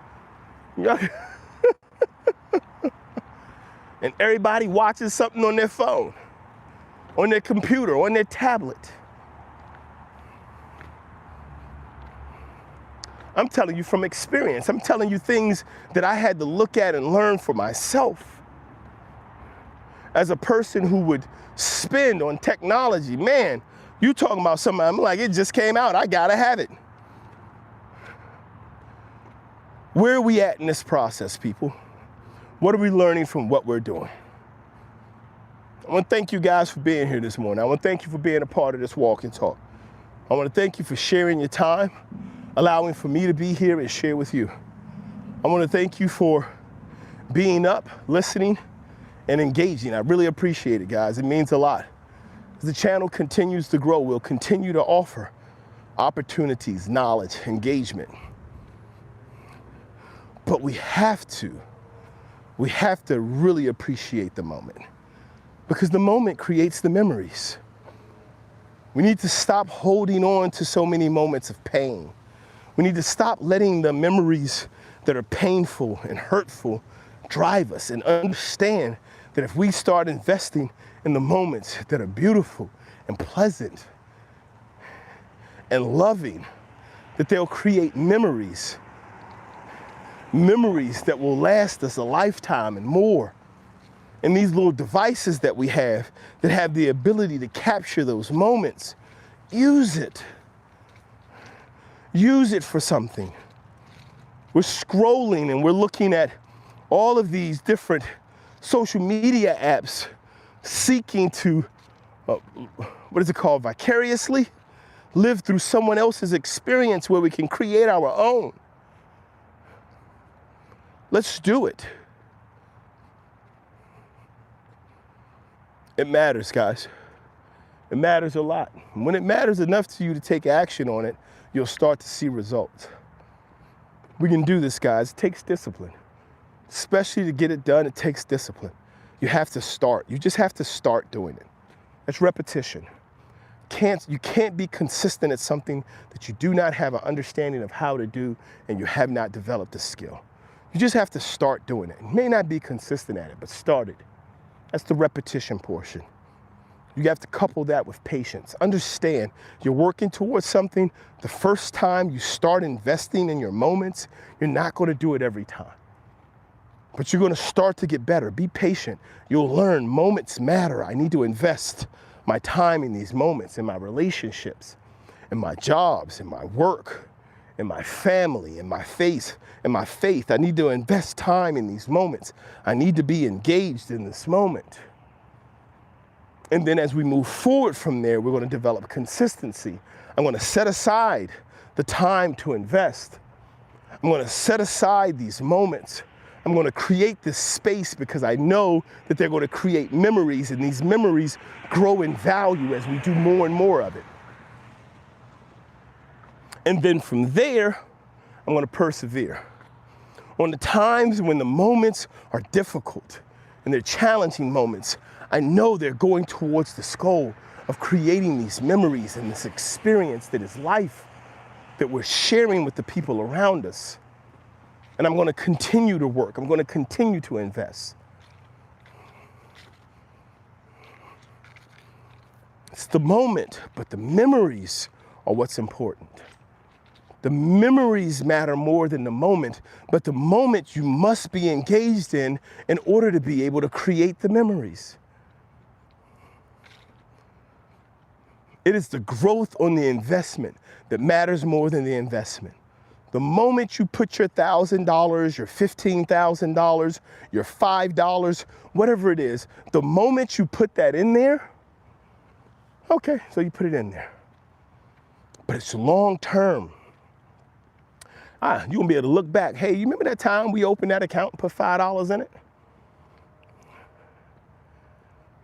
And everybody watches something on their phone, on their computer, on their tablet. I'm telling you from experience. I'm telling you things that I had to look at and learn for myself. As a person who would spend on technology, man, you talking about something, I'm like, it just came out, I gotta have it. Where are we at in this process, people? What are we learning from what we're doing? I want to thank you guys for being here this morning. I want to thank you for being a part of this walk and talk. I want to thank you for sharing your time, allowing for me to be here and share with you. I want to thank you for being up, listening, and engaging. I really appreciate it, guys. It means a lot. As the channel continues to grow, we'll continue to offer opportunities, knowledge, engagement. But we have to really appreciate the moment, because the moment creates the memories. We need to stop holding on to so many moments of pain. We need to stop letting the memories that are painful and hurtful drive us, and understand that if we start investing in the moments that are beautiful and pleasant and loving, that they'll create memories that will last us a lifetime and more. And these little devices that we have that have the ability to capture those moments, use it. Use it for something. We're scrolling and we're looking at all of these different social media apps seeking to, what is it called, vicariously live through someone else's experience where we can create our own. Let's do it. It matters, guys. It matters a lot. And when it matters enough to you to take action on it, you'll start to see results. We can do this, guys. It takes discipline. Especially to get it done, it takes discipline. You have to start. You just have to start doing it. That's repetition. You can't be consistent at something that you do not have an understanding of how to do and you have not developed a skill. You just have to start doing it. You may not be consistent at it, but start it. That's the repetition portion. You have to couple that with patience. Understand, you're working towards something. The first time you start investing in your moments, you're not going to do it every time. But you're going to start to get better. Be patient. You'll learn moments matter. I need to invest my time in these moments, in my relationships, in my jobs, in my work, in my family, in my faith, I need to invest time in these moments. I need to be engaged in this moment. And then as we move forward from there, we're going to develop consistency. I'm going to set aside the time to invest. I'm going to set aside these moments. I'm going to create this space because I know that they're going to create memories, and these memories grow in value as we do more and more of it. And then from there, I'm going to persevere. On the times when the moments are difficult and they're challenging moments, I know they're going towards this goal of creating these memories and this experience that is life that we're sharing with the people around us. And I'm going to continue to work. I'm going to continue to invest. It's the moment, but the memories are what's important. The memories matter more than the moment, but the moment you must be engaged in order to be able to create the memories. It is the growth on the investment that matters more than the investment. The moment you put your $1,000, your $15,000, your $5, whatever it is, the moment you put that in there, Okay, so you put it in there. But it's long term. You're gonna be able to look back. Hey, you remember that time we opened that account and put $5 in it?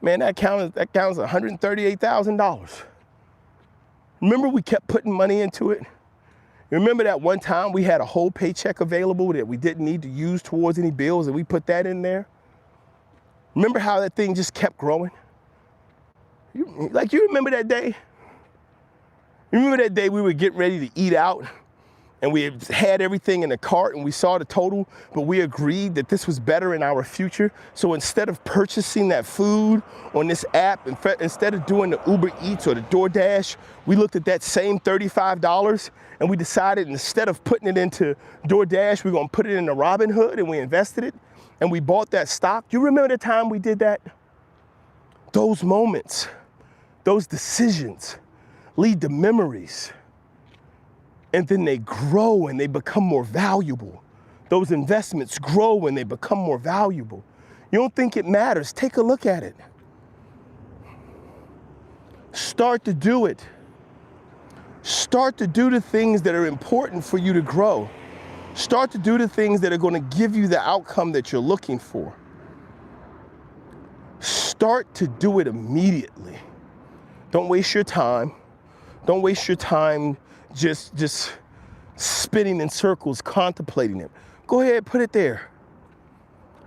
Man, that account is $138,000. Remember we kept putting money into it? Remember that one time we had a whole paycheck available that we didn't need to use towards any bills and we put that in there? Remember how that thing just kept growing? You remember that day? You remember that day we were getting ready to eat out and we had everything in the cart and we saw the total, but we agreed that this was better in our future. So instead of purchasing that food on this app, instead of doing the Uber Eats or the DoorDash, we looked at that same $35 and we decided instead of putting it into DoorDash, we're gonna put it in the Robinhood, and we invested it and we bought that stock. You remember the time we did that? Those moments, those decisions lead to memories. And then they grow and they become more valuable. Those investments grow and they become more valuable. You don't think it matters? Take a look at it. Start to do it. Start to do the things that are important for you to grow. Start to do the things that are going to give you the outcome that you're looking for. Start to do it immediately. Don't waste your time. Don't waste your time just spinning in circles, contemplating it. Go ahead, put it there.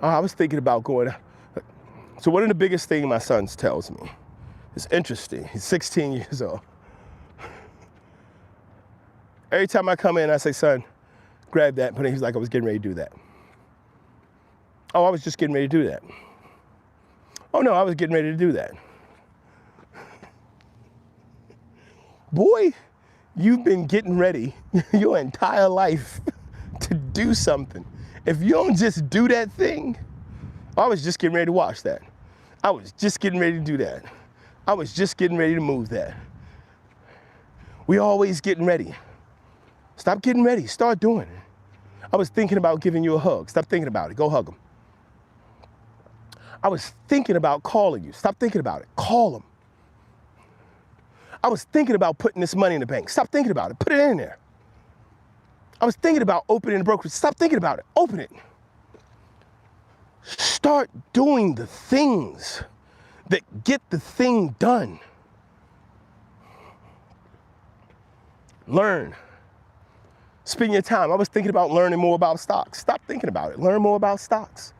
I was thinking about going. So one of the biggest things my son tells me, it's interesting, he's 16 years old. Every time I come in, I say, son, grab that, but he's like, I was getting ready to do that. Oh, I was just getting ready to do that. Oh no, I was getting ready to do that. Boy, you've been getting ready your entire life to do something. If you don't just do that thing, I was just getting ready to wash that. I was just getting ready to do that. I was just getting ready to move that. We always getting ready. Stop getting ready, start doing it. I was thinking about giving you a hug. Stop thinking about it, go hug them. I was thinking about calling you. Stop thinking about it, call them. I was thinking about putting this money in the bank. Stop thinking about it. Put it in there. I was thinking about opening a brokerage. Stop thinking about it. Open it. Start doing the things that get the thing done. Learn. Spend your time. I was thinking about learning more about stocks. Stop thinking about it. Learn more about stocks.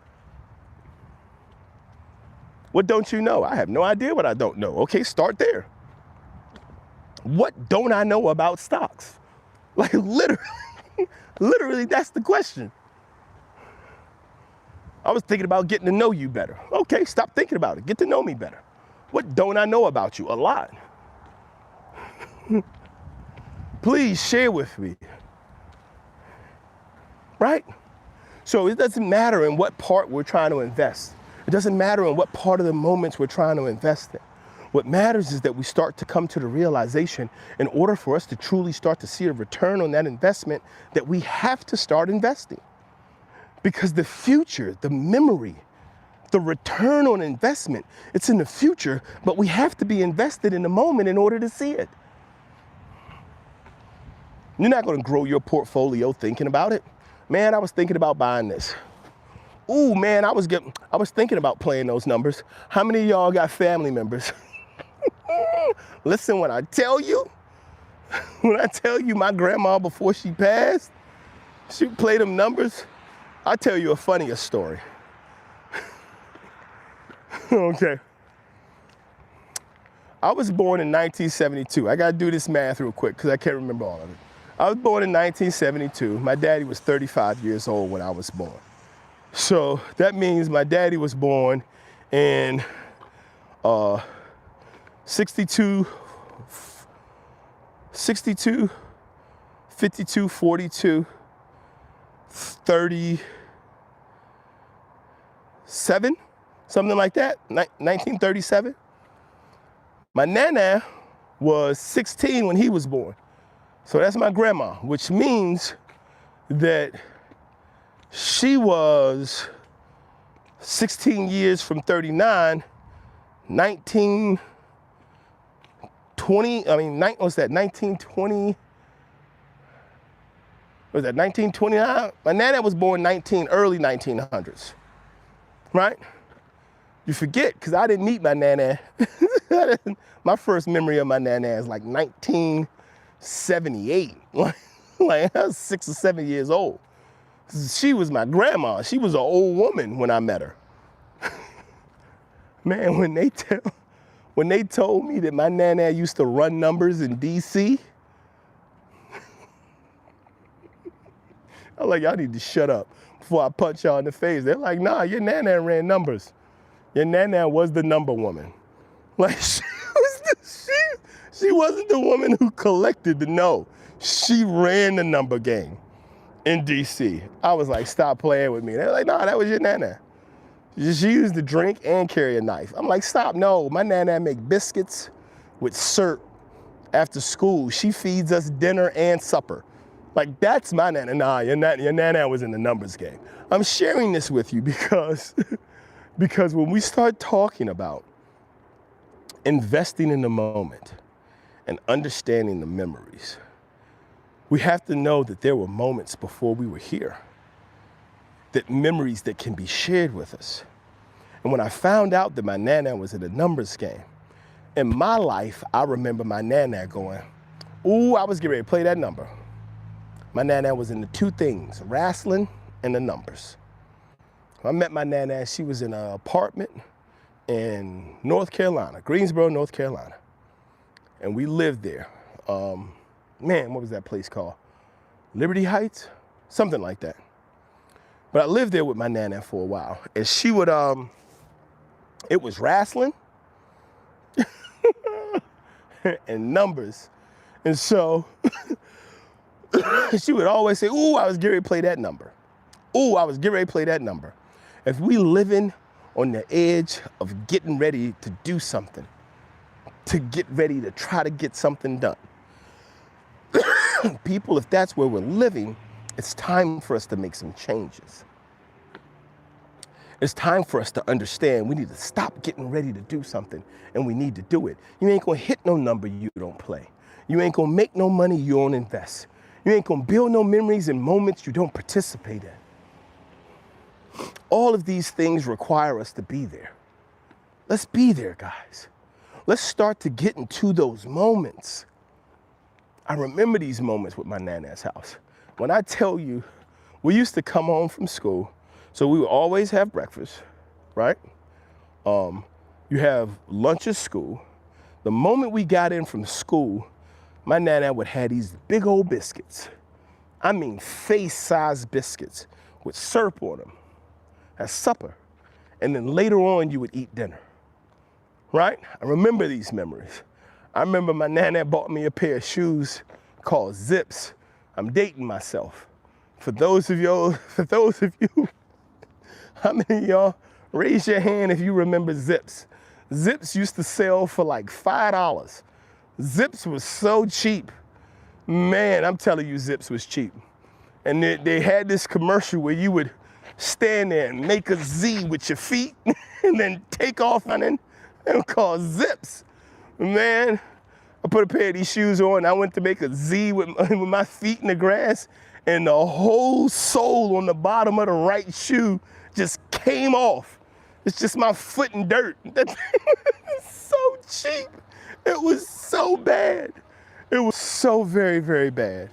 What don't you know? I have no idea what I don't know. Okay, start there. What don't I know about stocks? Like literally, that's the question. I was thinking about getting to know you better. Okay, stop thinking about it. Get to know me better. What don't I know about you? A lot. Please share with me. Right? So it doesn't matter in what part we're trying to invest. It doesn't matter in what part of the moments we're trying to invest in. What matters is that we start to come to the realization, in order for us to truly start to see a return on that investment, that we have to start investing. Because the future, the memory, the return on investment, it's in the future, but we have to be invested in the moment in order to see it. You're not going to grow your portfolio thinking about it. Man, I was thinking about buying this. Ooh, man, I was thinking about playing those numbers. How many of y'all got family members? Listen, when I tell you my grandma before she passed, she would play them numbers. I'll tell you a funnier story. Okay. I was born in 1972. I got to do this math real quick because I can't remember all of it. I was born in 1972. My daddy was 35 years old when I was born. So that means my daddy was born in 62, 52, 42, 37, something like that, 1937. My nana was 16 when he was born. So that's my grandma, which means that she was 16 years from 39, 19, 1920, was that 1929? My nana was born early 1900s, right? You forget, because I didn't meet my nana. My first memory of my nana is like 1978. Like I was 6 or 7 years old. She was my grandma. She was an old woman when I met her. Man, when they told me that my nana used to run numbers in DC, I'm like, y'all need to shut up before I punch y'all in the face. They're like, nah, your nana ran numbers. Your nana was the number woman. Like, she wasn't the woman who collected the no. She ran the number game in DC. I was like, stop playing with me. They're like, nah, that was your nana. She used to drink and carry a knife. I'm like, stop, no. My nana make biscuits with syrup after school. She feeds us dinner and supper. Like, that's my nana. Nah, your nana was in the numbers game. I'm sharing this with you because when we start talking about investing in the moment and understanding the memories, we have to know that there were moments before we were here, that memories that can be shared with us. And when I found out that my nana was in the numbers game, in my life, I remember my nana going, ooh, I was getting ready to play that number. My nana was in the two things, wrestling and the numbers. I met my nana, she was in an apartment in North Carolina, Greensboro, North Carolina. And we lived there. Man, what was that place called? Liberty Heights? Something like that. But I lived there with my nana for a while. And she would, it was wrestling and numbers. And so she would always say, ooh, I was getting ready to play that number. Ooh, I was getting ready to play that number. If we living on the edge of getting ready to do something, to get ready to try to get something done, people, if that's where we're living, it's time for us to make some changes. It's time for us to understand we need to stop getting ready to do something and we need to do it. You ain't gonna hit no number you don't play. You ain't gonna make no money you don't invest. You ain't gonna build no memories in moments you don't participate in. All of these things require us to be there. Let's be there, guys. Let's start to get into those moments. I remember these moments with my nana's house. When I tell you, we used to come home from school, so we would always have breakfast, right? You have lunch at school. The moment we got in from school, my nana would have these big old biscuits. I mean, face-sized biscuits with syrup on them as supper. And then later on, you would eat dinner, right? I remember these memories. I remember my nana bought me a pair of shoes called Zips. I'm dating myself. For those of you, how many of y'all, raise your hand if you remember Zips. Zips used to sell for like $5. Zips was so cheap. Man, I'm telling you, Zips was cheap. And they had this commercial where you would stand there and make a Z with your feet and then take off on it. They were called Zips. Man, I put a pair of these shoes on. I went to make a Z with my feet in the grass, and the whole sole on the bottom of the right shoe just came off. It's just my foot in dirt. That thing was so cheap. It was so bad. It was so very, very bad.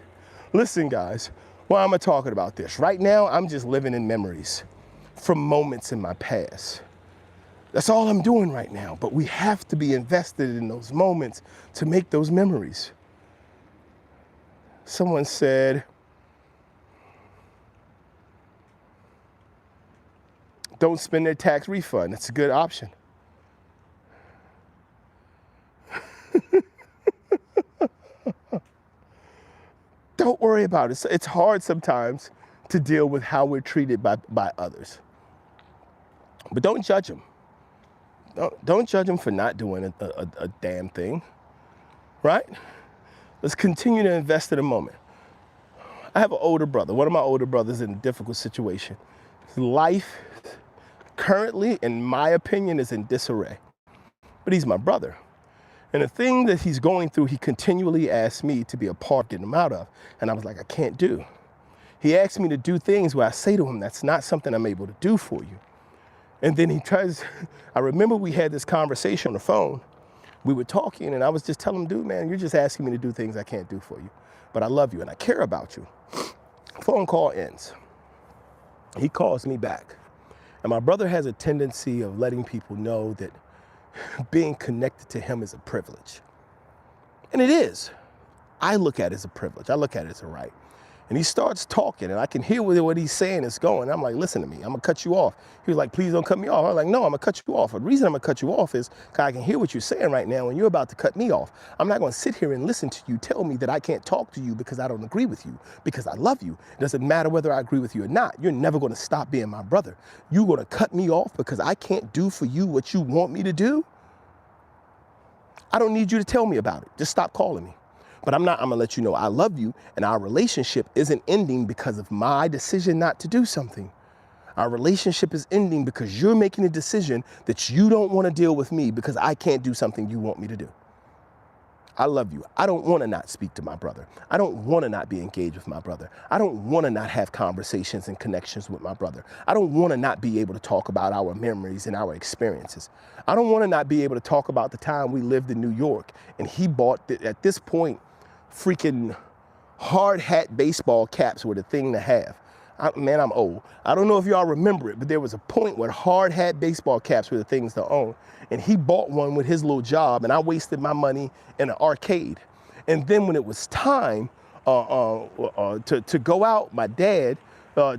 Listen, guys, why am I talking about this? Right now, I'm just living in memories from moments in my past. That's all I'm doing right now, but we have to be invested in those moments to make those memories. Someone said, don't spend their tax refund. That's a good option. Don't worry about it. It's hard sometimes to deal with how we're treated by others. But don't judge them. Don't judge them for not doing a damn thing, right? Let's continue to invest in a moment. I have an older brother. One of my older brothers in a difficult situation. His life currently, in my opinion, is in disarray. But he's my brother. And the thing that he's going through, he continually asked me to be a part of getting him out of. And I was like, I can't do. He asked me to do things where I say to him, that's not something I'm able to do for you. And then he tries, I remember we had this conversation on the phone. We were talking and I was just telling him, dude, man, you're just asking me to do things I can't do for you. But I love you and I care about you. Phone call ends. He calls me back. And my brother has a tendency of letting people know that being connected to him is a privilege. And it is. I look at it as a privilege. I look at it as a right. And he starts talking and I can hear what he's saying is going. I'm like, listen to me, I'm gonna cut you off. He was like, please don't cut me off. I'm like, no, I'm gonna cut you off. The reason I'm gonna cut you off is because I can hear what you're saying right now and you're about to cut me off. I'm not gonna sit here and listen to you tell me that I can't talk to you because I don't agree with you, because I love you. It doesn't matter whether I agree with you or not. You're never gonna stop being my brother. You're gonna cut me off because I can't do for you what you want me to do? I don't need you to tell me about it. Just stop calling me. But I'm gonna let you know I love you and our relationship isn't ending because of my decision not to do something. Our relationship is ending because you're making a decision that you don't want to deal with me because I can't do something you want me to do. I love you. I don't want to not speak to my brother. I don't want to not be engaged with my brother. I don't want to not have conversations and connections with my brother. I don't want to not be able to talk about our memories and our experiences. I don't want to not be able to talk about the time we lived in New York and he bought, at this point, freaking hard hat baseball caps were the thing to have. Man, I'm old. I don't know if y'all remember it, but there was a point where hard hat baseball caps were the things to own. And he bought one with his little job and I wasted my money in an arcade. And then when it was time to go out, my dad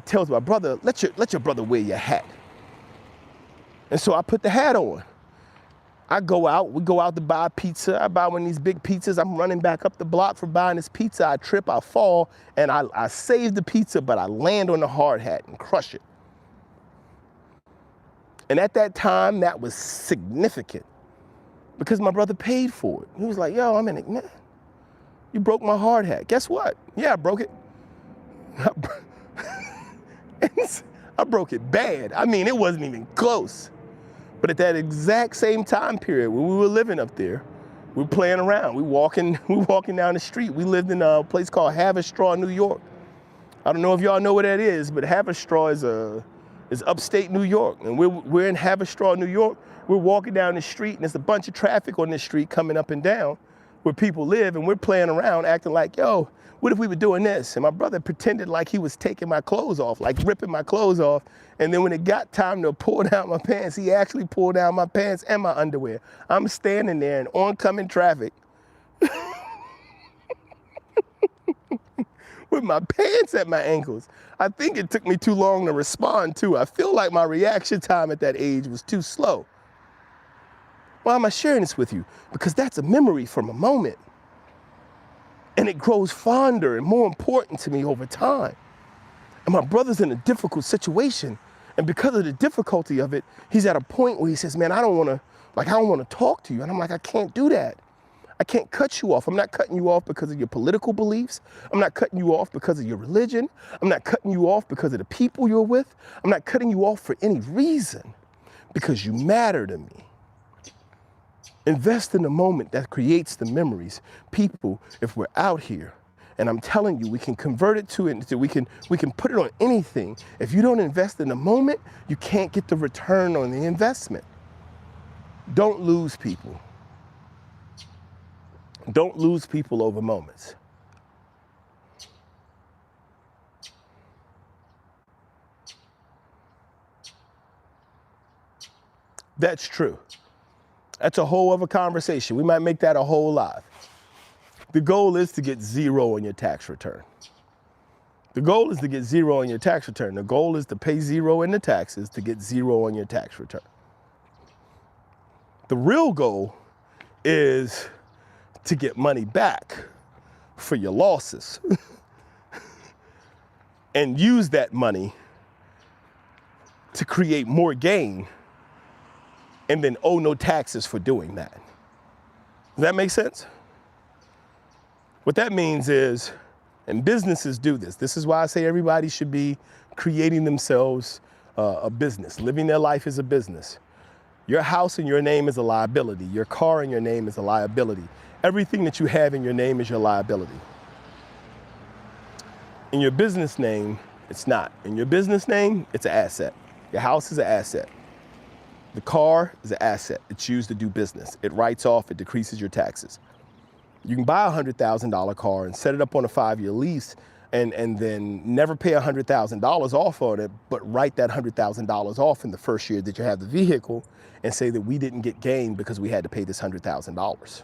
tells my brother, let your brother wear your hat. And so I put the hat on. I go out, we go out to buy pizza. I buy one of these big pizzas. I'm running back up the block for buying this pizza. I trip, I fall, and I save the pizza, but I land on the hard hat and crush it. And at that time, that was significant because my brother paid for it. He was like, yo, I'm in it, man. You broke my hard hat. Guess what? Yeah, I broke it. I broke it bad. I mean, it wasn't even close. But at that exact same time period when we were living up there, we were playing around. We walking down the street. We lived in a place called Haverstraw, New York. I don't know if y'all know what that is, but Haverstraw is upstate New York. And we're in Haverstraw, New York. We're walking down the street and there's a bunch of traffic on this street coming up and down where people live, and we're playing around acting like, yo, what if we were doing this? And my brother pretended like he was taking my clothes off, like ripping my clothes off. And then when it got time to pull down my pants, he actually pulled down my pants and my underwear. I'm standing there in oncoming traffic with my pants at my ankles. I think it took me too long to respond too. I feel like my reaction time at that age was too slow. Why am I sharing this with you? Because that's a memory from a moment. And it grows fonder and more important to me over time. And my brother's in a difficult situation. And because of the difficulty of it, he's at a point where he says, man, I don't want to talk to you. And I'm like, I can't do that. I can't cut you off. I'm not cutting you off because of your political beliefs. I'm not cutting you off because of your religion. I'm not cutting you off because of the people you're with. I'm not cutting you off for any reason, because you matter to me. Invest in the moment that creates the memories. People, if we're out here, and I'm telling you, we can convert it we can put it on anything. If you don't invest in the moment, you can't get the return on the investment. Don't lose people. Don't lose people over moments. That's true. That's a whole other conversation. We might make that a whole live. The goal is to get 0 on your tax return. The goal is to get 0 on your tax return. The goal is to pay 0 in the taxes to get 0 on your tax return. The real goal is to get money back for your losses and use that money to create more gain and then owe no taxes for doing that. Does that make sense? What that means is, and businesses do this. This is why I say everybody should be creating themselves a business, living their life as a business. Your house in your name is a liability. Your car in your name is a liability. Everything that you have in your name is your liability. In your business name, it's not. In your business name, it's an asset. Your house is an asset. The car is an asset. It's used to do business. It writes off, it decreases your taxes. You can buy a $100,000 car and set it up on a 5-year lease and then never pay $100,000 off on it, but write that $100,000 off in the first year that you have the vehicle and say that we didn't get gain because we had to pay this $100,000.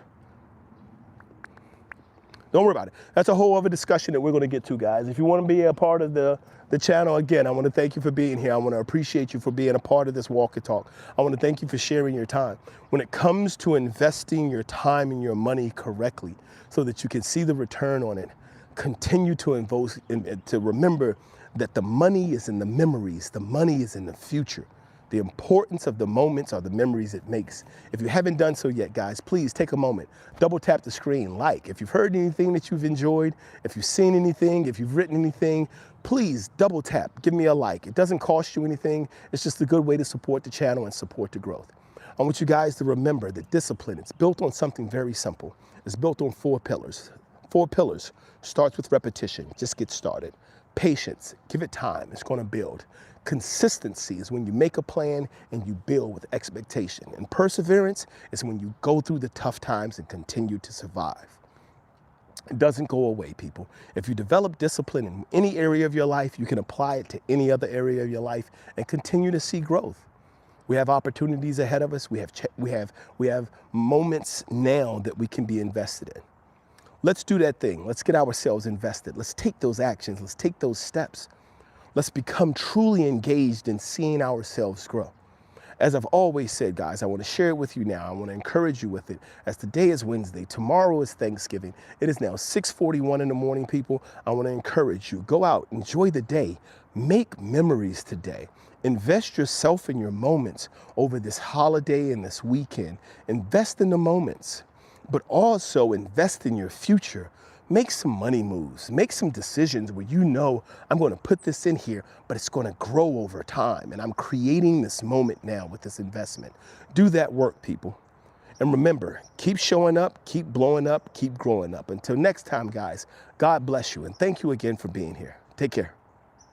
Don't worry about it. That's a whole other discussion that we're going to get to, guys. If you want to be a part of the channel, again, I want to thank you for being here. I want to appreciate you for being a part of this walk and talk. I want to thank you for sharing your time. When it comes to investing your time and your money correctly so that you can see the return on it, continue to invest, to remember that the money is in the memories. The money is in the future. The importance of the moments are the memories it makes. If you haven't done so yet, guys, please take a moment, double tap the screen, like. If you've heard anything that you've enjoyed, if you've seen anything, if you've written anything, please double tap, give me a like. It doesn't cost you anything. It's just a good way to support the channel and support the growth. I want you guys to remember that discipline, it's built on something very simple. It's built on 4 pillars. 4 pillars. Starts with repetition, just get started. Patience, give it time, it's gonna build. Consistency is when you make a plan and you build with expectation. And perseverance is when you go through the tough times and continue to survive. It doesn't go away, people. If you develop discipline in any area of your life, you can apply it to any other area of your life and continue to see growth. We have opportunities ahead of us. We have moments now that we can be invested in. Let's do that thing. Let's get ourselves invested. Let's take those actions. Let's take those steps. Let's become truly engaged in seeing ourselves grow. As I've always said, guys, I want to share it with you now. I want to encourage you with it. As today is Wednesday, tomorrow is Thanksgiving. It is now 6:41 in the morning, people. I want to encourage you. Go out, enjoy the day. Make memories today. Invest yourself in your moments over this holiday and this weekend. Invest in the moments, but also invest in your future. Make some money moves, make some decisions where you know I'm going to put this in here, but it's going to grow over time. And I'm creating this moment now with this investment. Do that work, people. And remember, keep showing up, keep blowing up, keep growing up. Until next time, guys, God bless you. And thank you again for being here. Take care.